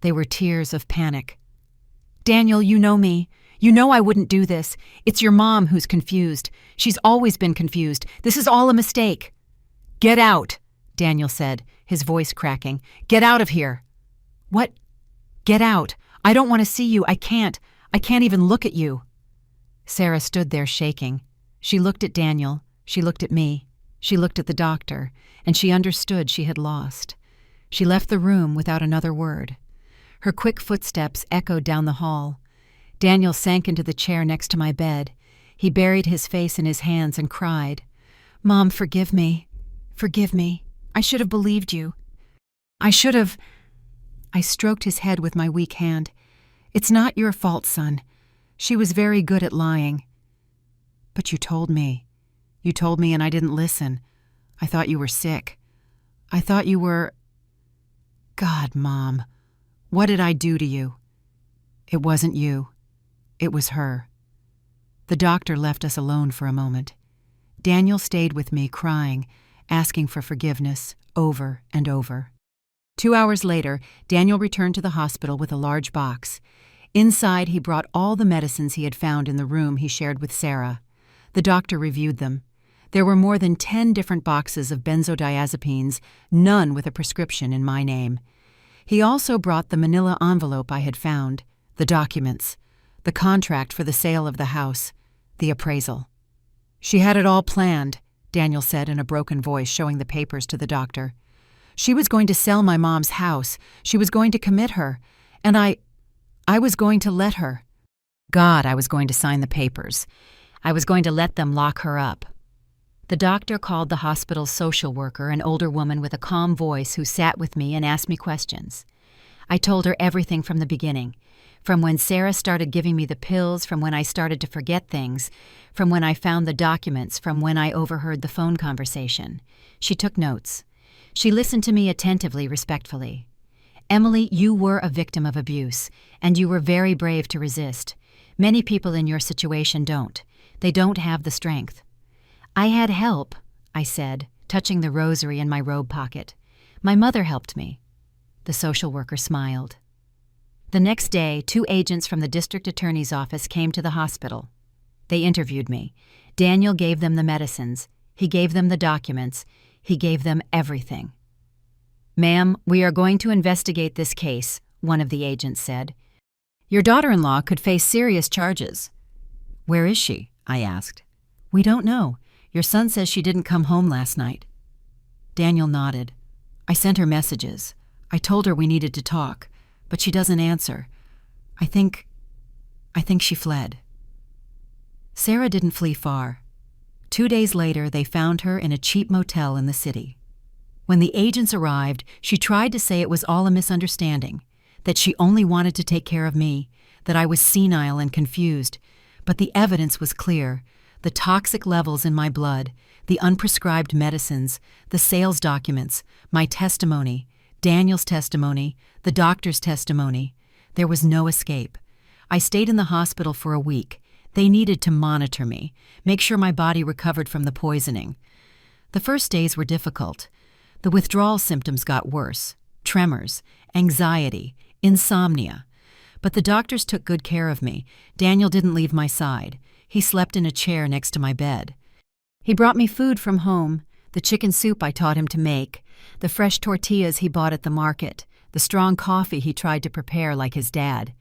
They were tears of panic. "Daniel, you know me. You know I wouldn't do this. It's your mom who's confused. She's always been confused. This is all a mistake." "Get out," Daniel said, his voice cracking. "Get out of here." "What? Get out. I don't want to see you. I can't. I can't even look at you." Sarah stood there shaking. She looked at Daniel. She looked at me. She looked at the doctor, and she understood she had lost. She left the room without another word. Her quick footsteps echoed down the hall. Daniel sank into the chair next to my bed. He buried his face in his hands and cried, "Mom, forgive me. Forgive me. I should have believed you. I should have—" I stroked his head with my weak hand. "It's not your fault, son. She was very good at lying." "But you told me. You told me and I didn't listen. I thought you were sick. I thought you were—" "God, Mom, what did I do to you?" "It wasn't you. It was her." The doctor left us alone for a moment. Daniel stayed with me, crying, asking for forgiveness over and over. 2 hours later, Daniel returned to the hospital with a large box. Inside, he brought all the medicines he had found in the room he shared with Sarah. The doctor reviewed them. There were more than 10 different boxes of benzodiazepines, none with a prescription in my name. He also brought the manila envelope I had found, the documents, the contract for the sale of the house, the appraisal. "She had it all planned," Daniel said in a broken voice, showing the papers to the doctor. "She was going to sell my mom's house. She was going to commit her. And I was going to let her. God, I was going to sign the papers. I was going to let them lock her up." The doctor called the hospital's social worker, an older woman with a calm voice who sat with me and asked me questions. I told her everything from the beginning, from when Sarah started giving me the pills, from when I started to forget things, from when I found the documents, from when I overheard the phone conversation. She took notes. She listened to me attentively, respectfully. "Emily, you were a victim of abuse, and you were very brave to resist. Many people in your situation don't. They don't have the strength." "I had help," I said, touching the rosary in my robe pocket. "My mother helped me." The social worker smiled. The next day, 2 agents from the district attorney's office came to the hospital. They interviewed me. Daniel gave them the medicines. He gave them the documents. He gave them everything. "Ma'am, we are going to investigate this case, one of the agents said. "Your daughter-in-law could face serious charges." "Where is she?" I asked. "We don't know. Your son says she didn't come home last night." Daniel nodded. "I sent her messages. I told her we needed to talk, but she doesn't answer. I think she fled." Sarah didn't flee far. 2 days later, they found her in a cheap motel in the city. When the agents arrived, she tried to say it was all a misunderstanding, that she only wanted to take care of me, that I was senile and confused. But the evidence was clear: the toxic levels in my blood, the unprescribed medicines, the sales documents, my testimony, Daniel's testimony, the doctor's testimony. There was no escape. I stayed in the hospital for a week. They needed to monitor me, make sure my body recovered from the poisoning. The first days were difficult. The withdrawal symptoms got worse: tremors, anxiety, insomnia. But the doctors took good care of me. Daniel didn't leave my side. He slept in a chair next to my bed. He brought me food from home: the chicken soup I taught him to make, the fresh tortillas he bought at the market, the strong coffee he tried to prepare like his dad.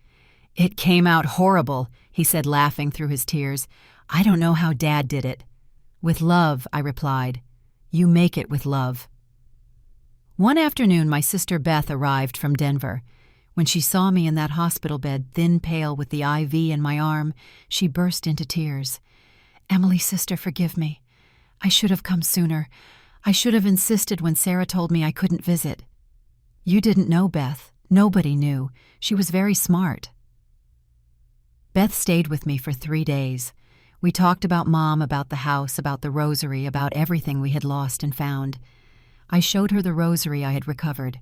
"It came out horrible," he said, laughing through his tears. "I don't know how Dad did it." "With love," I replied. "You make it with love." One afternoon, my sister Beth arrived from Denver. When she saw me in that hospital bed, thin pale with the IV in my arm, she burst into tears. "Emily, sister, forgive me. I should have come sooner. I should have insisted when Sarah told me I couldn't visit." "You didn't know, Beth. Nobody knew. She was very smart." Beth stayed with me for 3 days. We talked about Mom, about the house, about the rosary, about everything we had lost and found. I showed her the rosary I had recovered.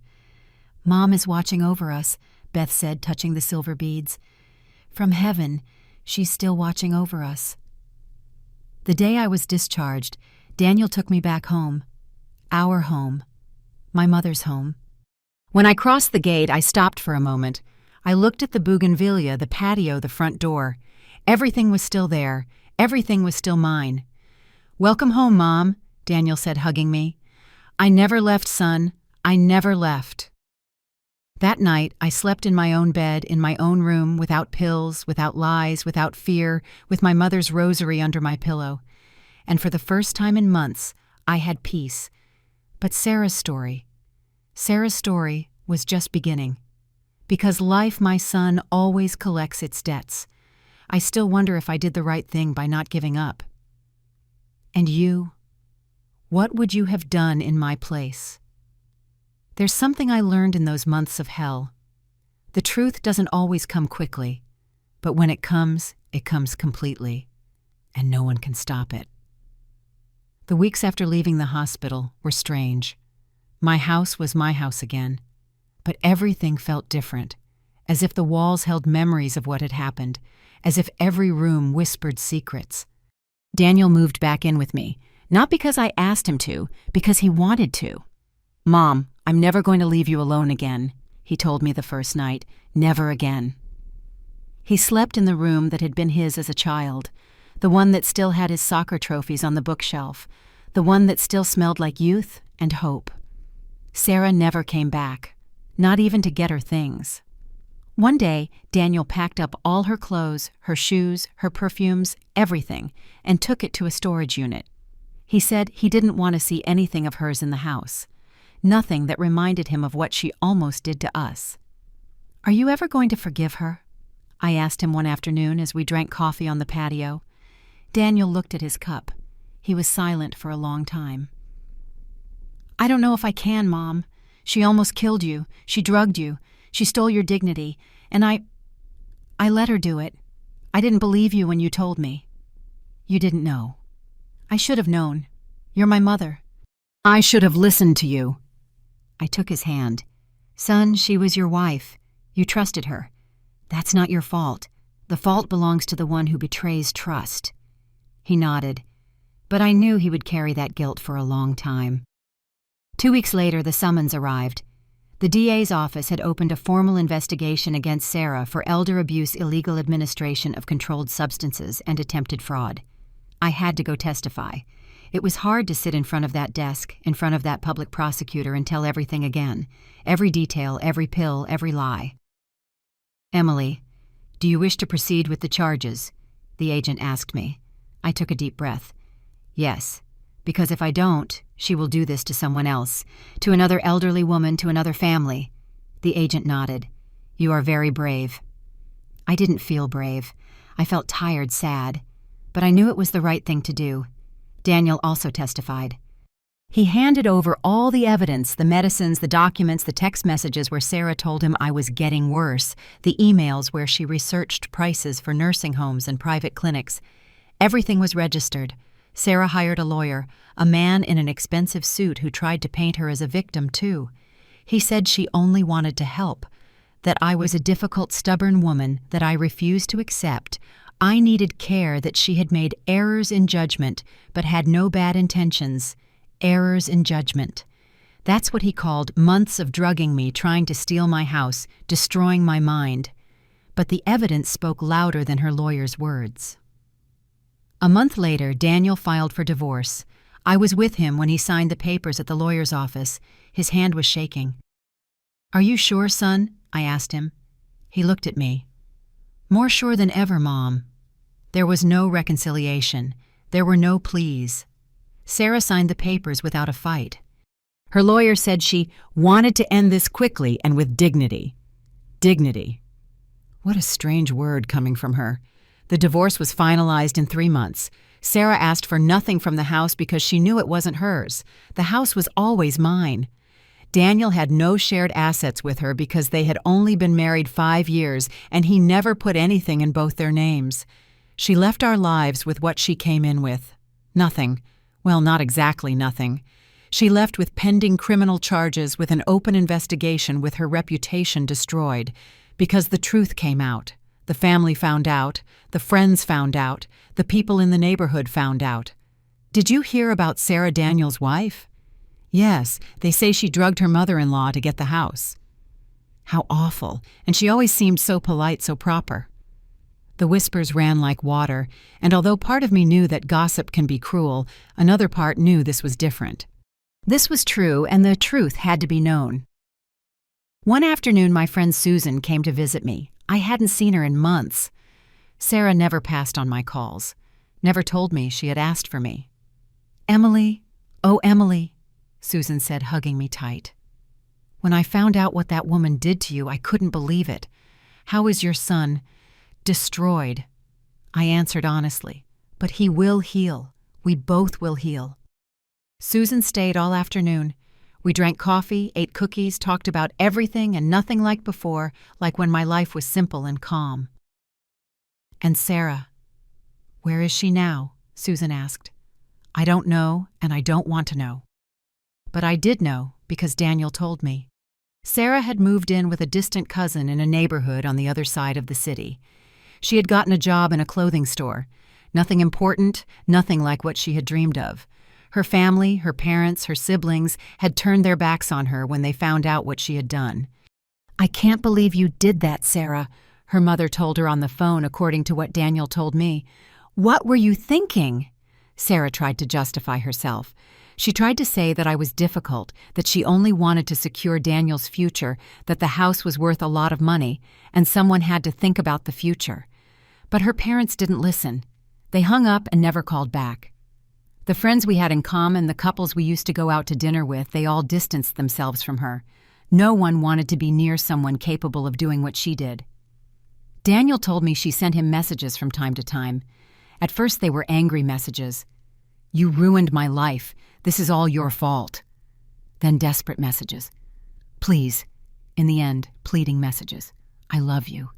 "Mom is watching over us," Beth said, touching the silver beads. "From heaven, she's still watching over us." The day I was discharged, Daniel took me back home. Our home. My mother's home. When I crossed the gate, I stopped for a moment. I looked at the bougainvillea, the patio, the front door. Everything was still there. Everything was still mine. "Welcome home, Mom," Daniel said, hugging me. "I never left, son. I never left." That night, I slept in my own bed, in my own room, without pills, without lies, without fear, with my mother's rosary under my pillow. And for the first time in months, I had peace. But Sarah's story was just beginning. Because life, my son, always collects its debts. I still wonder if I did the right thing by not giving up. And you? What would you have done in my place? There's something I learned in those months of hell. The truth doesn't always come quickly, but when it comes completely, and no one can stop it. The weeks after leaving the hospital were strange. My house was my house again, but everything felt different, as if the walls held memories of what had happened, as if every room whispered secrets. Daniel moved back in with me, not because I asked him to, because he wanted to. "Mom, I'm never going to leave you alone again," he told me the first night. "Never again." He slept in the room that had been his as a child, the one that still had his soccer trophies on the bookshelf, the one that still smelled like youth and hope. Sarah never came back, not even to get her things. One day, Daniel packed up all her clothes, her shoes, her perfumes, everything, and took it to a storage unit. He said he didn't want to see anything of hers in the house, nothing that reminded him of what she almost did to us. "Are you ever going to forgive her?" I asked him one afternoon as we drank coffee on the patio. Daniel looked at his cup. He was silent for a long time. "I don't know if I can, Mom. She almost killed you. She drugged you. She stole your dignity. And I let her do it. I didn't believe you when you told me." "You didn't know." "I should have known. You're my mother." "I should have listened to you." I took his hand. "Son, she was your wife. You trusted her. That's not your fault. The fault belongs to the one who betrays trust." He nodded, but I knew he would carry that guilt for a long time. 2 weeks later, the summons arrived. The DA's office had opened a formal investigation against Sarah for elder abuse, illegal administration of controlled substances, and attempted fraud. I had to go testify. It was hard to sit in front of that desk, in front of that public prosecutor, and tell everything again. Every detail, every pill, every lie. "Emily, do you wish to proceed with the charges?" the agent asked me. I took a deep breath. "Yes, because if I don't, she will do this to someone else, to another elderly woman, to another family." The agent nodded. "You are very brave." I didn't feel brave. I felt tired, sad. But I knew it was the right thing to do. Daniel also testified. He handed over all the evidence, the medicines, the documents, the text messages where Sarah told him I was getting worse, the emails where she researched prices for nursing homes and private clinics. Everything was registered. Sarah hired a lawyer, a man in an expensive suit who tried to paint her as a victim, too. He said she only wanted to help, that I was a difficult, stubborn woman that I refused to accept. I needed care, that she had made errors in judgment but had no bad intentions. Errors in judgment. That's what he called months of drugging me, trying to steal my house, destroying my mind. But the evidence spoke louder than her lawyer's words. A month later, Daniel filed for divorce. I was with him when he signed the papers at the lawyer's office. His hand was shaking. "Are you sure, son?" I asked him. He looked at me. "More sure than ever, Mom." There was no reconciliation. There were no pleas. Sarah signed the papers without a fight. Her lawyer said she wanted to end this quickly and with dignity. Dignity. What a strange word coming from her. The divorce was finalized in 3 months. Sarah asked for nothing from the house because she knew it wasn't hers. The house was always mine. Daniel had no shared assets with her because they had only been married 5 years, and he never put anything in both their names. She left our lives with what she came in with. Nothing. Well, not exactly nothing. She left with pending criminal charges, with an open investigation, with her reputation destroyed. Because the truth came out. The family found out. The friends found out. The people in the neighborhood found out. Did you hear about Sarah Daniels' wife? Yes, they say she drugged her mother-in-law to get the house. How awful, and she always seemed so polite, so proper. The whispers ran like water, and although part of me knew that gossip can be cruel, another part knew this was different. This was true, and the truth had to be known. One afternoon, my friend Susan came to visit me. I hadn't seen her in months. Sarah never passed on my calls, never told me she had asked for me. "Emily, oh Emily," Susan said, hugging me tight. "When I found out what that woman did to you, I couldn't believe it. How is your son?" "Destroyed." I answered honestly. "But he will heal. We both will heal." Susan stayed all afternoon. We drank coffee, ate cookies, talked about everything and nothing like before, like when my life was simple and calm. "And Sarah, where is she now?" Susan asked. "I don't know, and I don't want to know." But I did know, because Daniel told me. Sarah had moved in with a distant cousin in a neighborhood on the other side of the city. She had gotten a job in a clothing store. Nothing important, nothing like what she had dreamed of. Her family, her parents, her siblings had turned their backs on her when they found out what she had done. "I can't believe you did that, Sarah," her mother told her on the phone, according to what Daniel told me. "What were you thinking?" Sarah tried to justify herself. She tried to say that I was difficult, that she only wanted to secure Daniel's future, that the house was worth a lot of money, and someone had to think about the future. But her parents didn't listen. They hung up and never called back. The friends we had in common, the couples we used to go out to dinner with, they all distanced themselves from her. No one wanted to be near someone capable of doing what she did. Daniel told me she sent him messages from time to time. At first they were angry messages. "You ruined my life. This is all your fault." Then desperate messages. "Please," in the end, pleading messages. "I love you.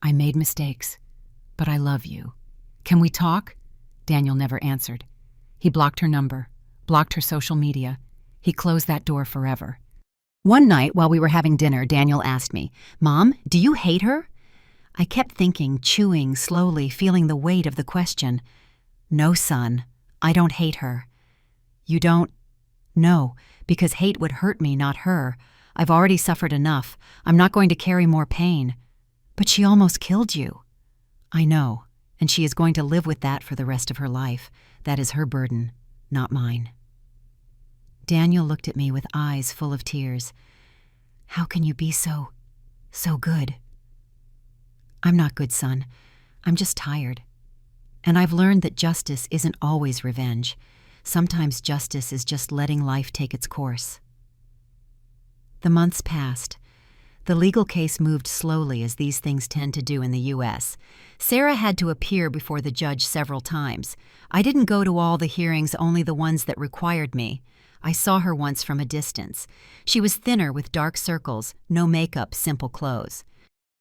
I made mistakes, but I love you. Can we talk?" Daniel never answered. He blocked her number, blocked her social media. He closed that door forever. One night, while we were having dinner, Daniel asked me, "Mom, do you hate her?" I kept thinking, chewing slowly, feeling the weight of the question. "No, son, I don't hate her." "You don't?" "No, because hate would hurt me, not her. I've already suffered enough. I'm not going to carry more pain." "But she almost killed you." "I know, and she is going to live with that for the rest of her life. That is her burden, not mine." Daniel looked at me with eyes full of tears. "How can you be so good?" I'm not good, son. I'm just tired. And I've learned that justice isn't always revenge. Sometimes justice is just letting life take its course. The months passed. The legal case moved slowly, as these things tend to do in the U.S. Sarah had to appear before the judge several times. I didn't go to all the hearings, only the ones that required me. I saw her once from a distance. She was thinner with dark circles, no makeup, simple clothes.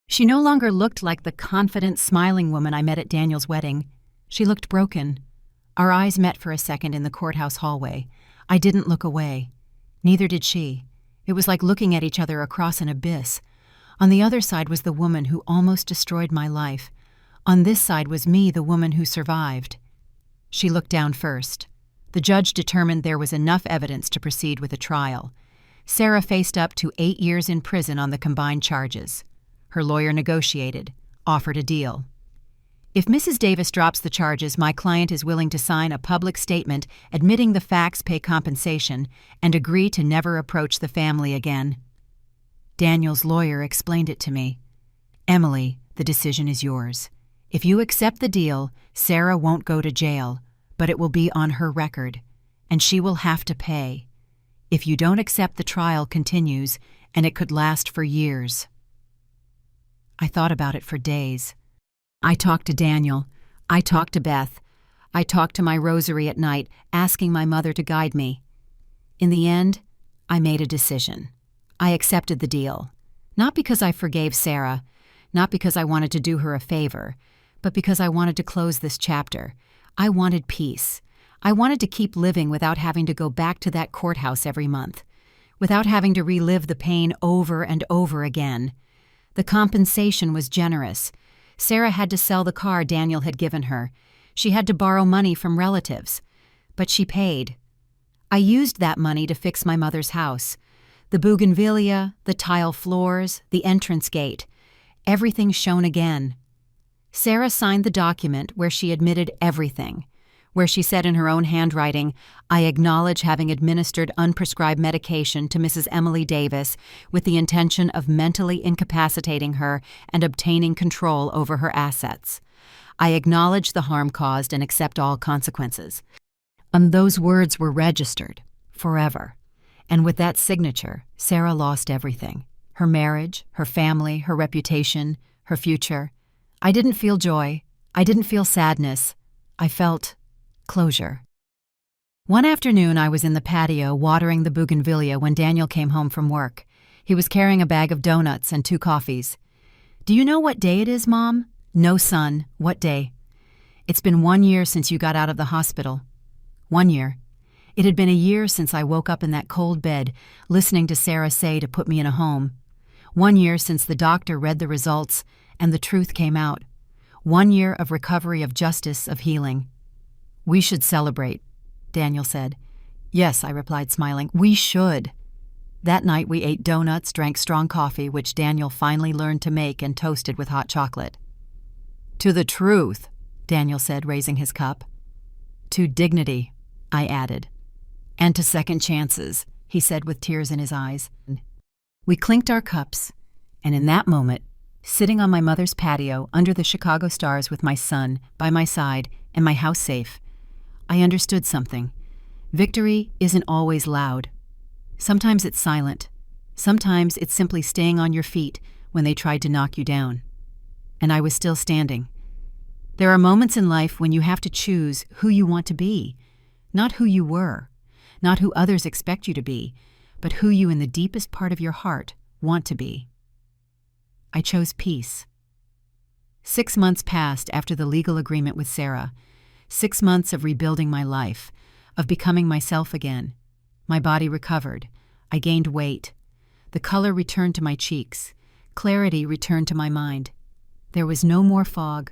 She no longer looked like the confident, smiling woman I met at Daniel's wedding. She looked broken. Our eyes met for a second in the courthouse hallway. I didn't look away. Neither did she. It was like looking at each other across an abyss. On the other side was the woman who almost destroyed my life. On this side was me, the woman who survived. She looked down first. The judge determined there was enough evidence to proceed with a trial. Sarah faced up to 8 years in prison on the combined charges. Her lawyer negotiated, offered a deal. If Mrs. Davis drops the charges, my client is willing to sign a public statement admitting the facts, pay compensation, and agree to never approach the family again. Daniel's lawyer explained it to me. Emily, the decision is yours. If you accept the deal, Sarah won't go to jail, but it will be on her record, and she will have to pay. If you don't accept, the trial continues, and it could last for years. I thought about it for days. I talked to Daniel. I talked to Beth. I talked to my rosary at night, asking my mother to guide me. In the end, I made a decision. I accepted the deal. Not because I forgave Sarah, not because I wanted to do her a favor, but because I wanted to close this chapter. I wanted peace. I wanted to keep living without having to go back to that courthouse every month, without having to relive the pain over and over again. The compensation was generous. Sarah had to sell the car Daniel had given her. She had to borrow money from relatives. But she paid. I used that money to fix my mother's house. The bougainvillea, the tile floors, the entrance gate. Everything shone again. Sarah signed the document where she admitted everything, where she said in her own handwriting, "I acknowledge having administered unprescribed medication to Mrs. Emily Davis with the intention of mentally incapacitating her and obtaining control over her assets. I acknowledge the harm caused and accept all consequences." And those words were registered forever. And with that signature, Sarah lost everything. Her marriage, her family, her reputation, her future. I didn't feel joy. I didn't feel sadness. I felt closure. One afternoon, I was in the patio watering the bougainvillea when Daniel came home from work. He was carrying a bag of donuts and 2 coffees. "Do you know what day it is, Mom?" "No, son. What day?" "It's been 1 year since you got out of the hospital." 1 year. It had been a year since I woke up in that cold bed, listening to Sarah say to put me in a home. 1 year since the doctor read the results and the truth came out. 1 year of recovery, of justice, of healing. "We should celebrate," Daniel said. "Yes," I replied, smiling. "We should." That night we ate donuts, drank strong coffee, which Daniel finally learned to make, and toasted with hot chocolate. "To the truth," Daniel said, raising his cup. "To dignity," I added. "And to second chances," he said with tears in his eyes. We clinked our cups, and in that moment, sitting on my mother's patio under the Chicago stars with my son by my side and my house safe, I understood something. Victory isn't always loud. Sometimes it's silent. Sometimes it's simply staying on your feet when they tried to knock you down. And I was still standing. There are moments in life when you have to choose who you want to be, not who you were, not who others expect you to be, but who you in the deepest part of your heart want to be. I chose peace. 6 months passed after the legal agreement with Sarah. 6 months of rebuilding my life, of becoming myself again. My body recovered. I gained weight. The color returned to my cheeks. Clarity returned to my mind. There was no more fog,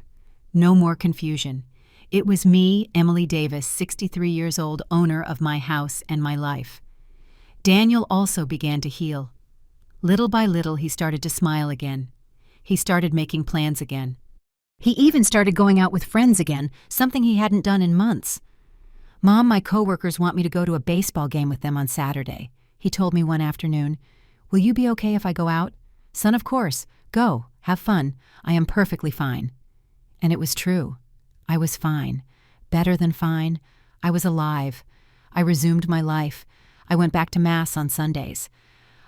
no more confusion. It was me, Emily Davis, 63 years old, owner of my house and my life. Daniel also began to heal. Little by little, he started to smile again. He started making plans again. He even started going out with friends again, something he hadn't done in months. "Mom, my coworkers want me to go to a baseball game with them on Saturday," he told me one afternoon. "Will you be okay if I go out?" "Son, of course. Go, have fun. I am perfectly fine. And it was true. I was fine. Better than fine. I was alive. I resumed my life. I went back to Mass on Sundays.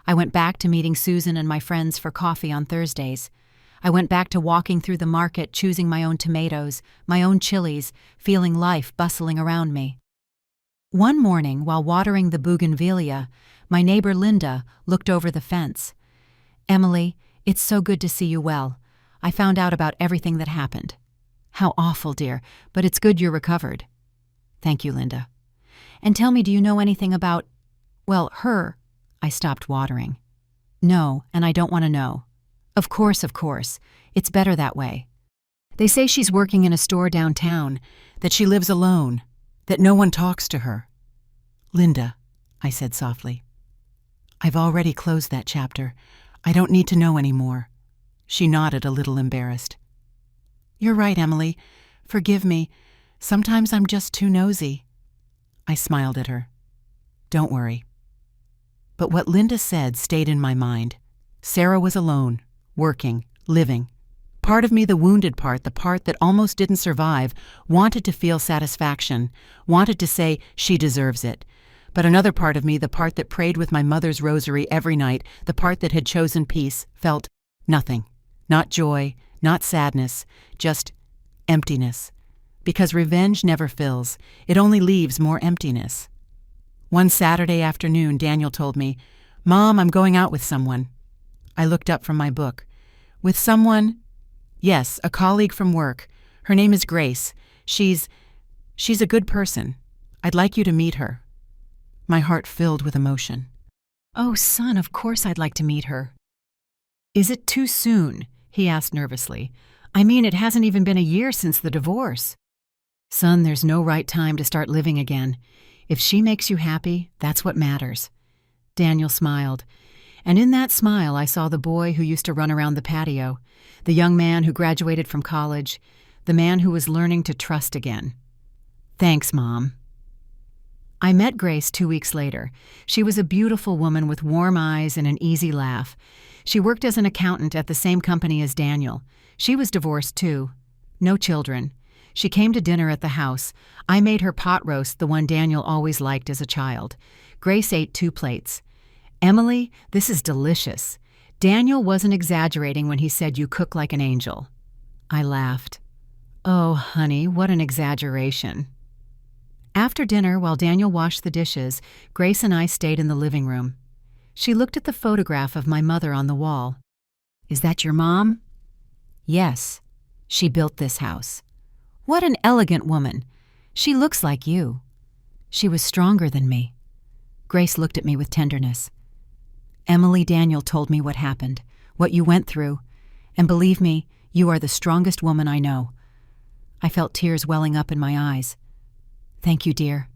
I went back to meeting Susan and my friends for coffee on Thursdays. I went back to walking through the market, choosing my own tomatoes, my own chilies, feeling life bustling around me. One morning, while watering the bougainvillea, my neighbor Linda looked over the fence. "Emily, it's so good to see you well. I found out about everything that happened." "How awful, dear, but it's good you're recovered." "Thank you, Linda. And tell me, do you know anything about, well, her?" I stopped watering. "No, and I don't want to know." Of course. It's better that way. They say she's working in a store downtown, that she lives alone, that no one talks to her." "Linda," I said softly, "I've already closed that chapter. I don't need to know any more." She nodded, a little embarrassed. "You're right, Emily. Forgive me. Sometimes I'm just too nosy." I smiled at her. "Don't worry." But what Linda said stayed in my mind. Sarah was alone, working, living. Part of me, the wounded part, the part that almost didn't survive, wanted to feel satisfaction, wanted to say she deserves it. But another part of me, the part that prayed with my mother's rosary every night, the part that had chosen peace, felt nothing. Not joy, not sadness, just emptiness. Because revenge never fills. It only leaves more emptiness. One Saturday afternoon, Daniel told me, "Mom, I'm going out with someone." I looked up from my book. "With someone?" "Yes, a colleague from work. Her name is Grace. She's a good person. I'd like you to meet her." My heart filled with emotion. "Oh, son, of course I'd like to meet her." "Is it too soon?" he asked nervously. "I mean, it hasn't even been a year since the divorce." "Son, there's no right time to start living again. If she makes you happy, that's what matters." Daniel smiled. And in that smile, I saw the boy who used to run around the patio, the young man who graduated from college, the man who was learning to trust again. "Thanks, Mom." I met Grace 2 weeks later. She was a beautiful woman with warm eyes and an easy laugh. She worked as an accountant at the same company as Daniel. She was divorced, too. No children. She came to dinner at the house. I made her pot roast, the one Daniel always liked as a child. Grace ate 2 plates. "Emily, this is delicious. Daniel wasn't exaggerating when he said you cook like an angel." I laughed. "Oh, honey, what an exaggeration." After dinner, while Daniel washed the dishes, Grace and I stayed in the living room. She looked at the photograph of my mother on the wall. "Is that your mom?" "Yes. She built this house." "What an elegant woman. She looks like you." "She was stronger than me." Grace looked at me with tenderness. "Emily, Daniel told me what happened, what you went through, and believe me, you are the strongest woman I know." I felt tears welling up in my eyes. "Thank you, dear."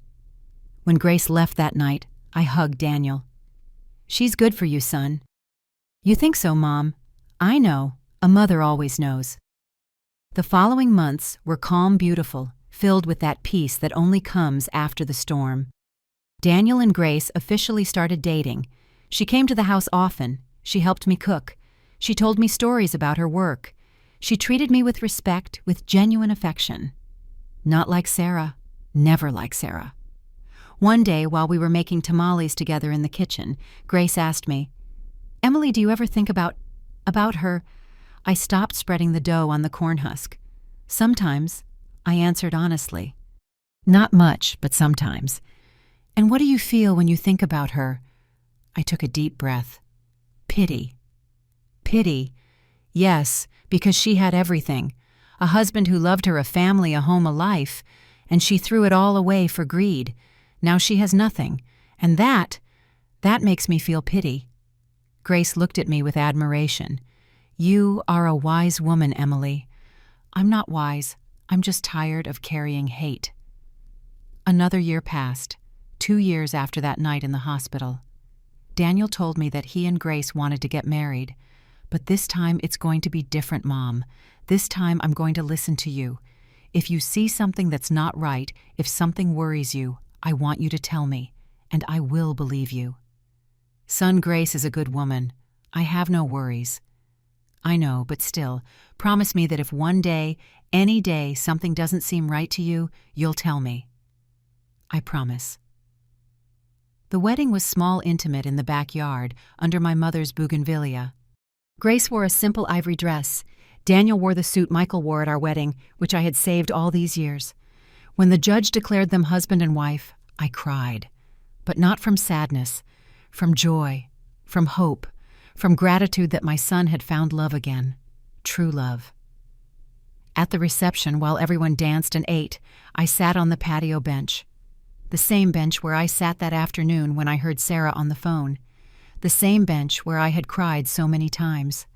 When Grace left that night, I hugged Daniel. "She's good for you, son." "You think so, Mom?" "I know. A mother always knows." The following months were calm, beautiful, filled with that peace that only comes after the storm. Daniel and Grace officially started dating. She came to the house often. She helped me cook. She told me stories about her work. She treated me with respect, with genuine affection. Not like Sarah. Never like Sarah. One day, while we were making tamales together in the kitchen, Grace asked me, "Emily, do you ever think about her?" I stopped spreading the dough on the corn husk. "Sometimes," I answered honestly. "Not much, but sometimes." "And what do you feel when you think about her?" I took a deep breath. Pity. Pity. Yes, because she had everything. A husband who loved her, a family, a home, a life, and she threw it all away for greed. Now she has nothing, and that makes me feel pity. Grace looked at me with admiration. "You are a wise woman, Emily." "I'm not wise. I'm just tired of carrying hate." Another year passed, 2 years after that night in the hospital. Daniel told me that he and Grace wanted to get married. "But this time it's going to be different, Mom. This time I'm going to listen to you. If you see something that's not right, if something worries you, I want you to tell me, and I will believe you." "Son, Grace is a good woman. I have no worries." I know, but still, promise me that if one day, any day, something doesn't seem right to you, you'll tell me." "I promise." The wedding was small, intimate in the backyard, under my mother's bougainvillea. Grace wore a simple ivory dress. Daniel wore the suit Michael wore at our wedding, which I had saved all these years. When the judge declared them husband and wife, I cried. But not from sadness, from joy, from hope, from gratitude that my son had found love again, true love. At the reception, while everyone danced and ate, I sat on the patio bench. The same bench where I sat that afternoon when I heard Sarah on the phone. The same bench where I had cried so many times.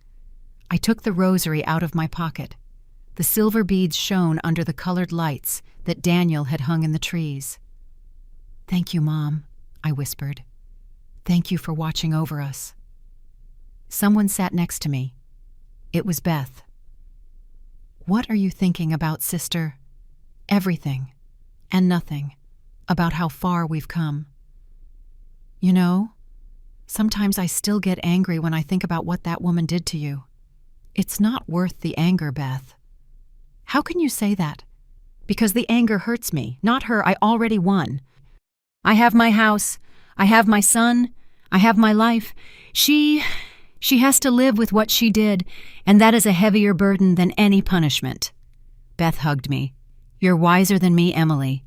I took the rosary out of my pocket. The silver beads shone under the colored lights that Daniel had hung in the trees. "Thank you, Mom," I whispered. "Thank you for watching over us." Someone sat next to me. It was Beth. "What are you thinking about, sister?" "Everything. And nothing. About how far we've come." "You know, sometimes I still get angry when I think about what that woman did to you." "It's not worth the anger, Beth." "How can you say that?" "Because the anger hurts me, not her. I already won. I have my house. I have my son. I have my life. She has to live with what she did, and that is a heavier burden than any punishment." Beth hugged me. "You're wiser than me, Emily."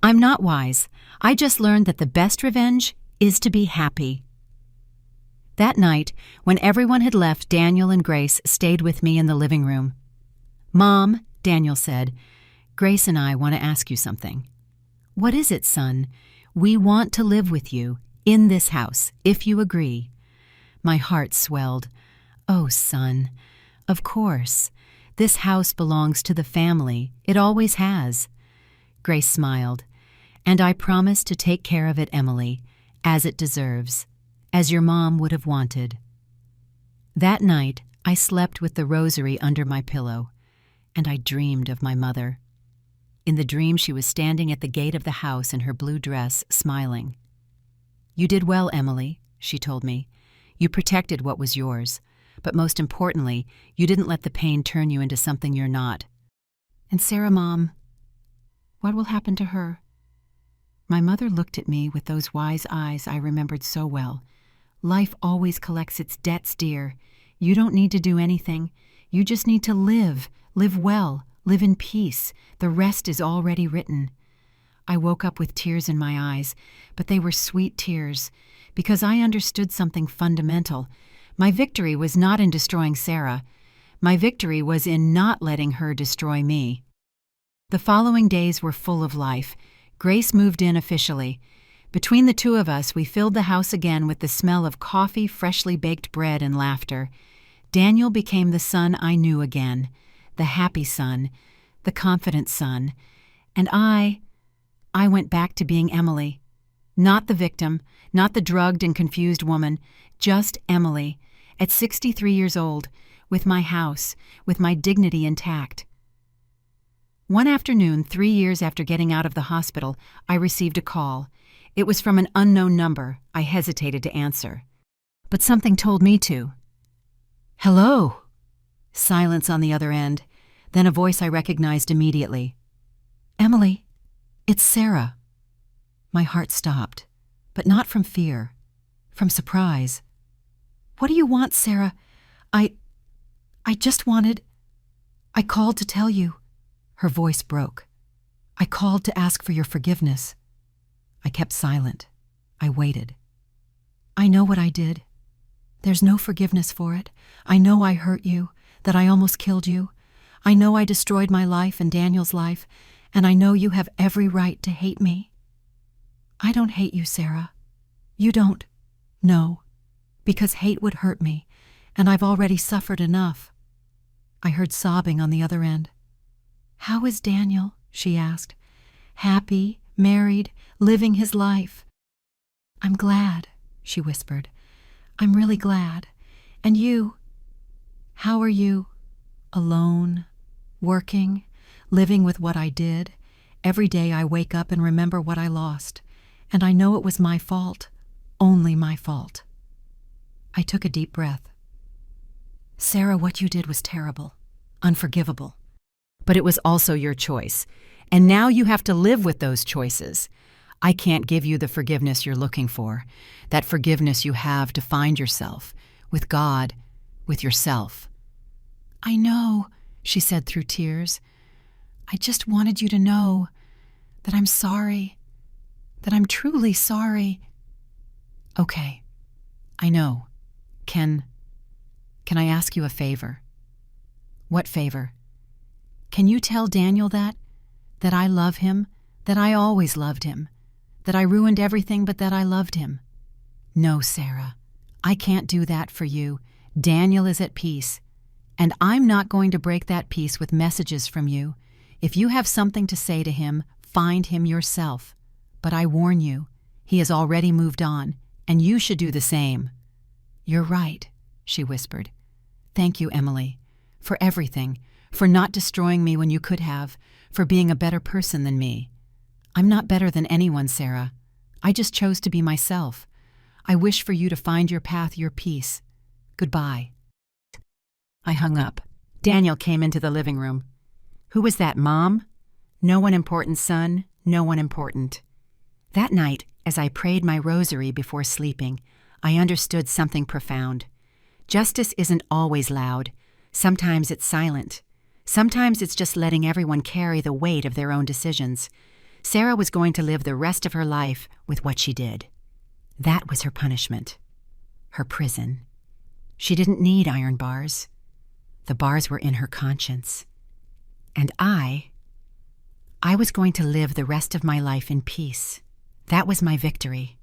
"I'm not wise. I just learned that the best revenge is to be happy." That night, when everyone had left, Daniel and Grace stayed with me in the living room. "Mom," Daniel said, "Grace and I want to ask you something." "What is it, son?" "We want to live with you, in this house, if you agree." My heart swelled. "Oh, son, of course. This house belongs to the family. It always has." Grace smiled. "And I promise to take care of it, Emily, as it deserves, as your mom would have wanted." That night, I slept with the rosary under my pillow, and I dreamed of my mother. In the dream, she was standing at the gate of the house in her blue dress, smiling. "You did well, Emily," she told me. "You protected what was yours, but most importantly, you didn't let the pain turn you into something you're not." "And Sarah, Mom, what will happen to her?" My mother looked at me with those wise eyes I remembered so well. "Life always collects its debts, dear. You don't need to do anything. You just need to live well, live in peace. The rest is already written." I woke up with tears in my eyes, but they were sweet tears, because I understood something fundamental. My victory was not in destroying Sarah. My victory was in not letting her destroy me. The following days were full of life. Grace moved in officially. Between the two of us, we filled the house again with the smell of coffee, freshly baked bread, and laughter. Daniel became the son I knew again, the happy son, the confident son, and I went back to being Emily. Not the victim, not the drugged and confused woman, just Emily, at 63 years old, with my house, with my dignity intact. One afternoon, 3 years after getting out of the hospital, I received a call. It was from an unknown number. I hesitated to answer. But something told me to. "Hello." Silence on the other end, then a voice I recognized immediately. "Emily, it's Sarah." My heart stopped, but not from fear, from surprise. "What do you want, Sarah? I just wanted... I called to tell you." Her voice broke. "I called to ask for your forgiveness." I kept silent. I waited. "I know what I did. There's no forgiveness for it. I know I hurt you, that I almost killed you. I know I destroyed my life and Daniel's life, and I know you have every right to hate me." "I don't hate you, Sarah. You don't. No, because hate would hurt me, and I've already suffered enough." I heard sobbing on the other end. "How is Daniel?" she asked. "Happy, married, living his life." "I'm glad," she whispered. "I'm really glad. And you? How are you? Alone, working, living with what I did. Every day I wake up and remember what I lost, and I know it was my fault, only my fault." I took a deep breath. Sarah, what you did was terrible, unforgivable. But it was also your choice, and now you have to live with those choices. I can't give you the forgiveness you're looking for, that forgiveness you have to find yourself, with God, with yourself. I know, she said through tears. I just wanted you to know that I'm sorry, that I'm truly sorry. Okay, I know. Can I ask you a favor? What favor? Can you tell Daniel that I love him, that I always loved him, that I ruined everything but that I loved him? No, Sarah, I can't do that for you. Daniel is at peace, and I'm not going to break that peace with messages from you. If you have something to say to him, find him yourself. But I warn you, he has already moved on, and you should do the same. You're right, she whispered. Thank you, Emily, for everything, for not destroying me when you could have, for being a better person than me. I'm not better than anyone, Sarah. I just chose to be myself. I wish for you to find your path, your peace. Goodbye. I hung up. Daniel came into the living room. Who was that, Mom? No one important, son. No one important. That night, as I prayed my rosary before sleeping, I understood something profound. Justice isn't always loud. Sometimes it's silent. Sometimes it's just letting everyone carry the weight of their own decisions. Sarah was going to live the rest of her life with what she did. That was her punishment. Her prison. She didn't need iron bars. The bars were in her conscience. And I was going to live the rest of my life in peace. That was my victory.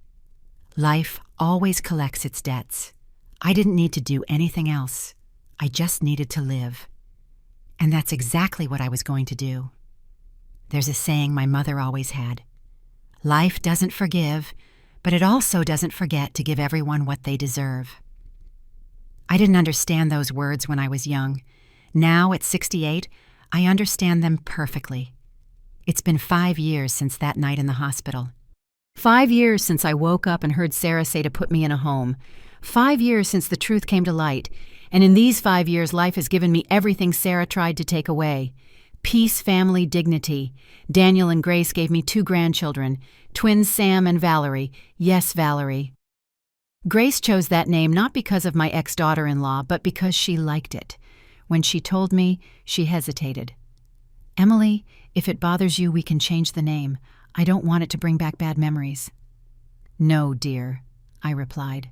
Life always collects its debts. I didn't need to do anything else. I just needed to live. And that's exactly what I was going to do. There's a saying my mother always had. Life doesn't forgive, but it also doesn't forget to give everyone what they deserve. I didn't understand those words when I was young. Now, at 68, I understand them perfectly. It's been 5 years since that night in the hospital. 5 years since I woke up and heard Sarah say to put me in a home. 5 years since the truth came to light. And in these 5 years, life has given me everything Sarah tried to take away. Peace, family, dignity. Daniel and Grace gave me 2 grandchildren, twins Sam and Valerie. Yes, Valerie. Grace chose that name not because of my ex-daughter-in-law, but because she liked it. When she told me, she hesitated. Emily, if it bothers you, we can change the name. I don't want it to bring back bad memories. No, dear, I replied.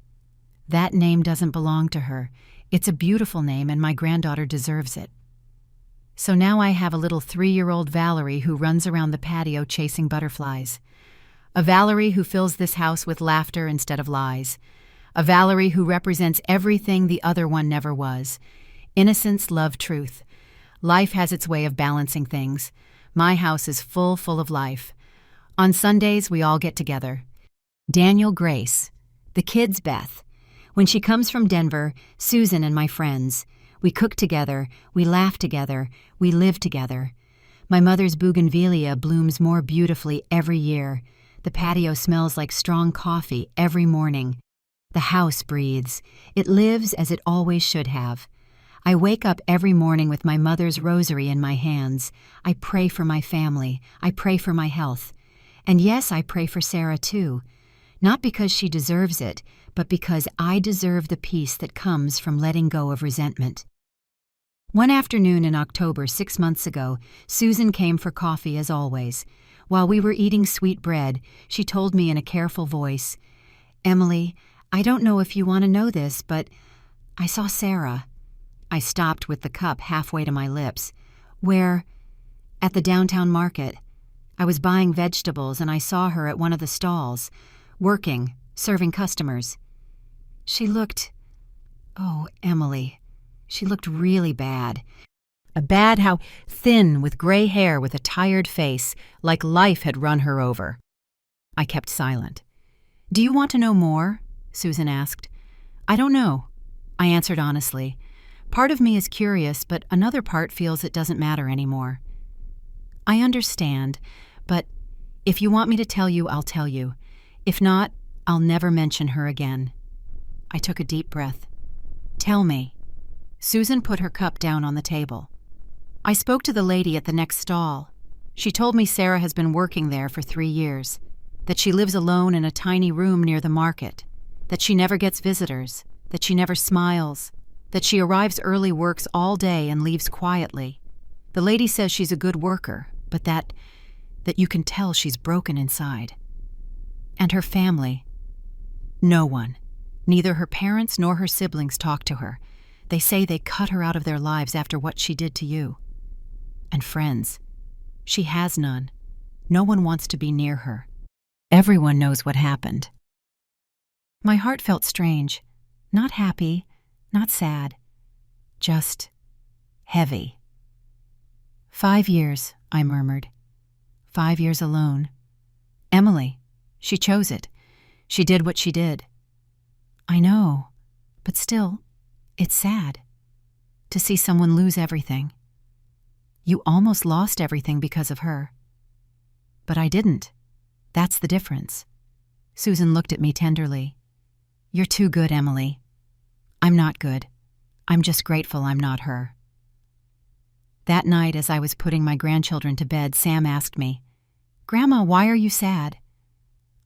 That name doesn't belong to her. It's a beautiful name, and my granddaughter deserves it. So now I have a little 3-year-old Valerie who runs around the patio chasing butterflies. A Valerie who fills this house with laughter instead of lies. A Valerie who represents everything the other one never was. Innocence, love, truth. Life has its way of balancing things. My house is full of life. On Sundays, we all get together. Daniel, Grace. The kids, Beth. When she comes from Denver, Susan and my friends. We cook together, we laugh together, we live together. My mother's bougainvillea blooms more beautifully every year. The patio smells like strong coffee every morning. The house breathes. It lives as it always should have. I wake up every morning with my mother's rosary in my hands. I pray for my family. I pray for my health. And yes, I pray for Sarah too. Not because she deserves it, but because I deserve the peace that comes from letting go of resentment. One afternoon in October 6 months ago, Susan came for coffee as always. While we were eating sweet bread, she told me in a careful voice, Emily, I don't know if you want to know this, but I saw Sarah. I stopped with the cup halfway to my lips. Where? At the downtown market. I was buying vegetables and I saw her at one of the stalls, working, serving customers. She looked, oh, Emily, she looked really bad. How thin, with gray hair, with a tired face, like life had run her over. I kept silent. Do you want to know more? Susan asked. I don't know, I answered honestly. Part of me is curious, but another part feels it doesn't matter anymore. I understand, but if you want me to tell you, I'll tell you. If not, I'll never mention her again. I took a deep breath. Tell me. Susan put her cup down on the table. I spoke to the lady at the next stall. She told me Sarah has been working there for 3 years, that she lives alone in a tiny room near the market, that she never gets visitors, that she never smiles, that she arrives early, works all day, and leaves quietly. The lady says she's a good worker, but that you can tell she's broken inside. And her family. No one. Neither her parents nor her siblings talk to her. They say they cut her out of their lives after what she did to you. And friends. She has none. No one wants to be near her. Everyone knows what happened. My heart felt strange. Not happy, not sad. Just heavy. 5 years, I murmured. 5 years alone. Emily, she chose it. She did what she did. I know, but still, it's sad to see someone lose everything. You almost lost everything because of her. But I didn't. That's the difference. Susan looked at me tenderly. You're too good, Emily. I'm not good. I'm just grateful I'm not her. That night, as I was putting my grandchildren to bed, Sam asked me, Grandma, why are you sad?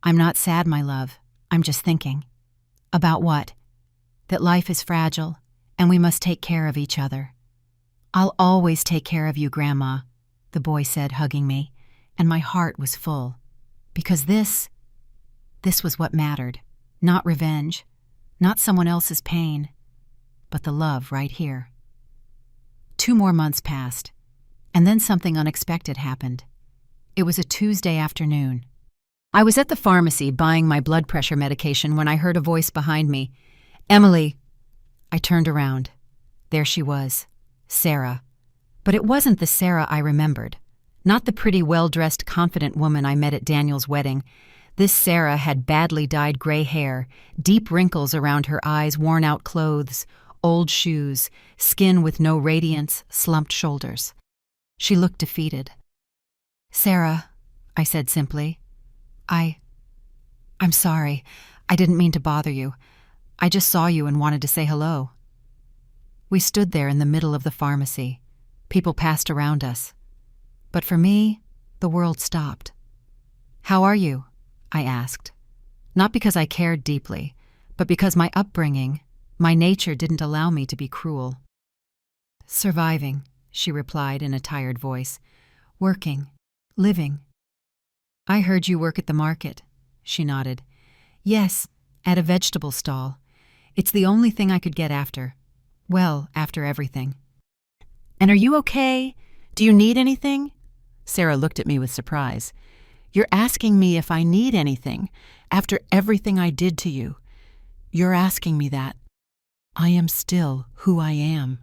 I'm not sad, my love. I'm just thinking. About what? That life is fragile, and we must take care of each other. I'll always take care of you, Grandma, the boy said, hugging me, and my heart was full. Because this was what mattered. Not revenge, not someone else's pain, but the love right here. 2 more months passed, and then something unexpected happened. It was a Tuesday afternoon. I was at the pharmacy buying my blood pressure medication when I heard a voice behind me. Emily. I turned around. There she was, Sarah. But it wasn't the Sarah I remembered. Not the pretty, well-dressed, confident woman I met at Daniel's wedding. This Sarah had badly dyed gray hair, deep wrinkles around her eyes, worn-out clothes, old shoes, skin with no radiance, slumped shoulders. She looked defeated. Sarah, I said simply. I'm sorry. I didn't mean to bother you. I just saw you and wanted to say hello. We stood there in the middle of the pharmacy. People passed around us. But for me, the world stopped. How are you? I asked. Not because I cared deeply, but because my upbringing, my nature didn't allow me to be cruel. Surviving, she replied in a tired voice. Working, living. I heard you work at the market, she nodded. Yes, at a vegetable stall. It's the only thing I could get after. Well, after everything. And are you okay? Do you need anything? Sarah looked at me with surprise. You're asking me if I need anything after everything I did to you. You're asking me that. I am still who I am.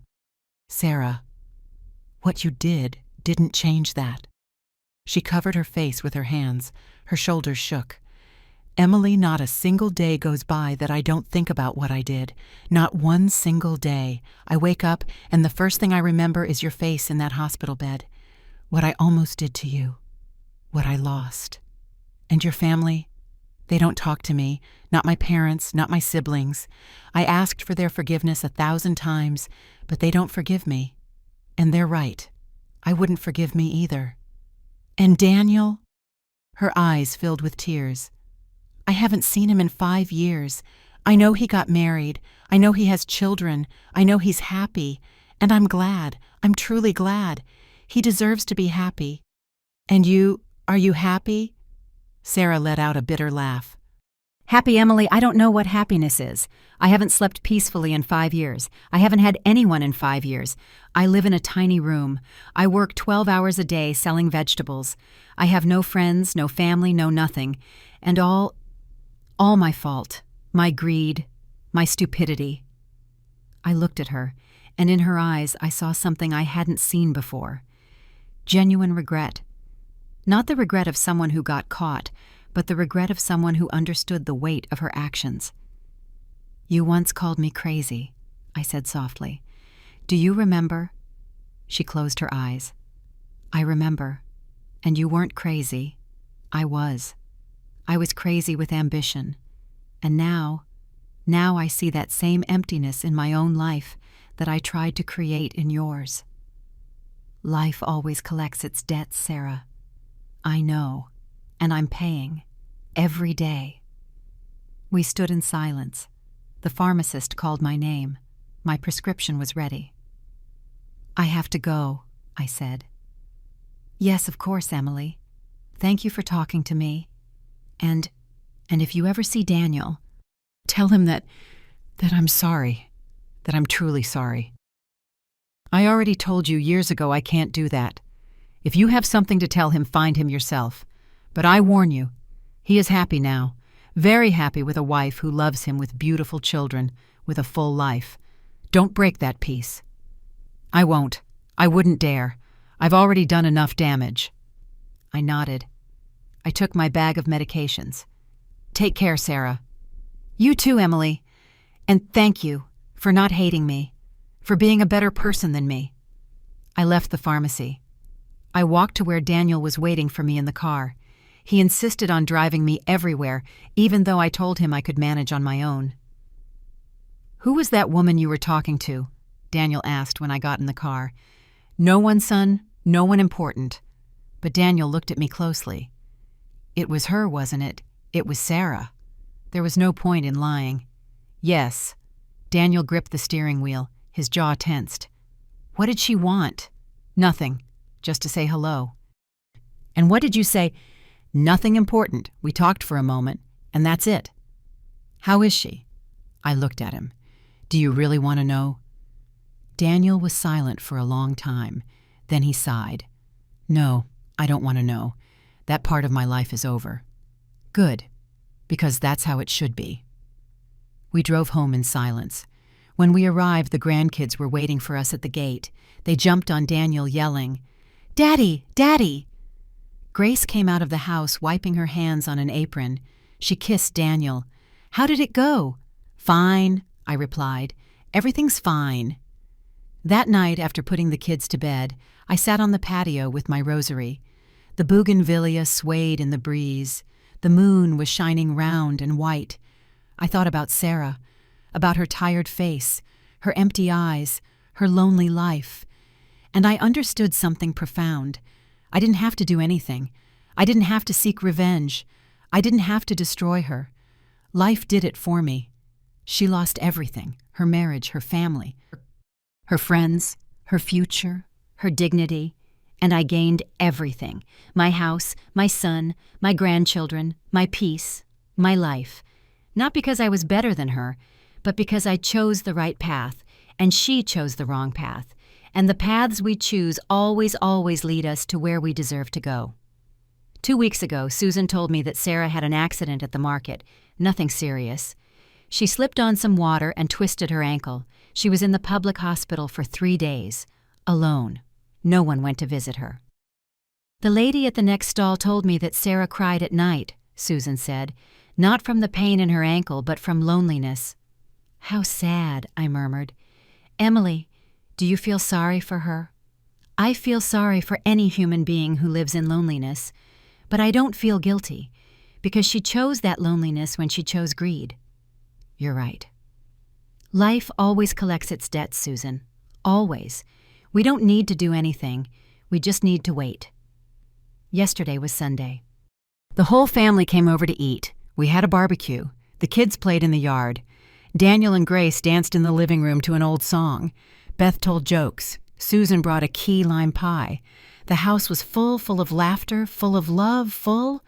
Sarah, what you did didn't change that. She covered her face with her hands. Her shoulders shook. Emily, not a single day goes by that I don't think about what I did. Not one single day. I wake up and the first thing I remember is your face in that hospital bed. What I almost did to you. What I lost. And your family? They don't talk to me. Not my parents, not my siblings. I asked for their forgiveness 1,000 times, but they don't forgive me. And they're right. I wouldn't forgive me either. And Daniel? Her eyes filled with tears. I haven't seen him in 5 years. I know he got married. I know he has children. I know he's happy. And I'm glad. I'm truly glad. He deserves to be happy. And you, are you happy? Sarah let out a bitter laugh. Happy, Emily, I don't know what happiness is. I haven't slept peacefully in 5 years. I haven't had anyone in 5 years. I live in a tiny room. I work 12 hours a day selling vegetables. I have no friends, no family, no nothing. And all my fault. My greed. My stupidity. I looked at her, and in her eyes I saw something I hadn't seen before. Genuine regret. Not the regret of someone who got caught, but the regret of someone who understood the weight of her actions. You once called me crazy, I said softly. Do you remember? She closed her eyes. I remember. And you weren't crazy. I was. I was crazy with ambition. And now I see that same emptiness in my own life, that I tried to create in yours. Life always collects its debts, Sarah. I know, and I'm paying, every day. We stood in silence. The pharmacist called my name. My prescription was ready. I have to go, I said. Yes, of course, Emily. Thank you for talking to me. And if you ever see Daniel, tell him that I'm sorry, that I'm truly sorry. I already told you years ago I can't do that. If you have something to tell him, find him yourself. But I warn you, he is happy now, very happy with a wife who loves him with beautiful children, with a full life. Don't break that peace. I won't. I wouldn't dare. I've already done enough damage. I nodded. I took my bag of medications. Take care, Sarah. You too, Emily. And thank you for not hating me, for being a better person than me. I left the pharmacy. I walked to where Daniel was waiting for me in the car. He insisted on driving me everywhere, even though I told him I could manage on my own. Who was that woman you were talking to? Daniel asked when I got in the car. No one, son, no one important. But Daniel looked at me closely. It was her, wasn't it? It was Sarah. There was no point in lying. Yes. Daniel gripped the steering wheel, his jaw tensed. What did she want? Nothing. Just to say hello. And what did you say? Nothing important. We talked for a moment, and that's it. How is she? I looked at him. Do you really want to know? Daniel was silent for a long time. Then he sighed. No, I don't want to know. That part of my life is over. Good, because that's how it should be. We drove home in silence. When we arrived, the grandkids were waiting for us at the gate. They jumped on Daniel, yelling, "Daddy! Daddy!" Grace came out of the house, wiping her hands on an apron. She kissed Daniel. How did it go? Fine, I replied. Everything's fine. That night, after putting the kids to bed, I sat on the patio with my rosary. The bougainvillea swayed in the breeze. The moon was shining round and white. I thought about Sarah, about her tired face, her empty eyes, her lonely life. And I understood something profound. I didn't have to do anything. I didn't have to seek revenge. I didn't have to destroy her. Life did it for me. She lost everything, her marriage, her family, her friends, her future, her dignity, and I gained everything. My house, my son, my grandchildren, my peace, my life. Not because I was better than her, but because I chose the right path, and she chose the wrong path. And the paths we choose always lead us to where we deserve to go. 2 weeks ago, Susan told me that Sarah had an accident at the market. Nothing serious. She slipped on some water and twisted her ankle. She was in the public hospital for 3 days, alone. No one went to visit her. The lady at the next stall told me that Sarah cried at night, Susan said, not from the pain in her ankle, but from loneliness. How sad, I murmured. Emily, do you feel sorry for her? I feel sorry for any human being who lives in loneliness, but I don't feel guilty, because she chose that loneliness when she chose greed. You're right. Life always collects its debts, Susan. Always. We don't need to do anything. We just need to wait. Yesterday was Sunday. The whole family came over to eat. We had a barbecue. The kids played in the yard. Daniel and Grace danced in the living room to an old song. Beth told jokes. Susan brought a key lime pie. The house was full of laughter, full of love, full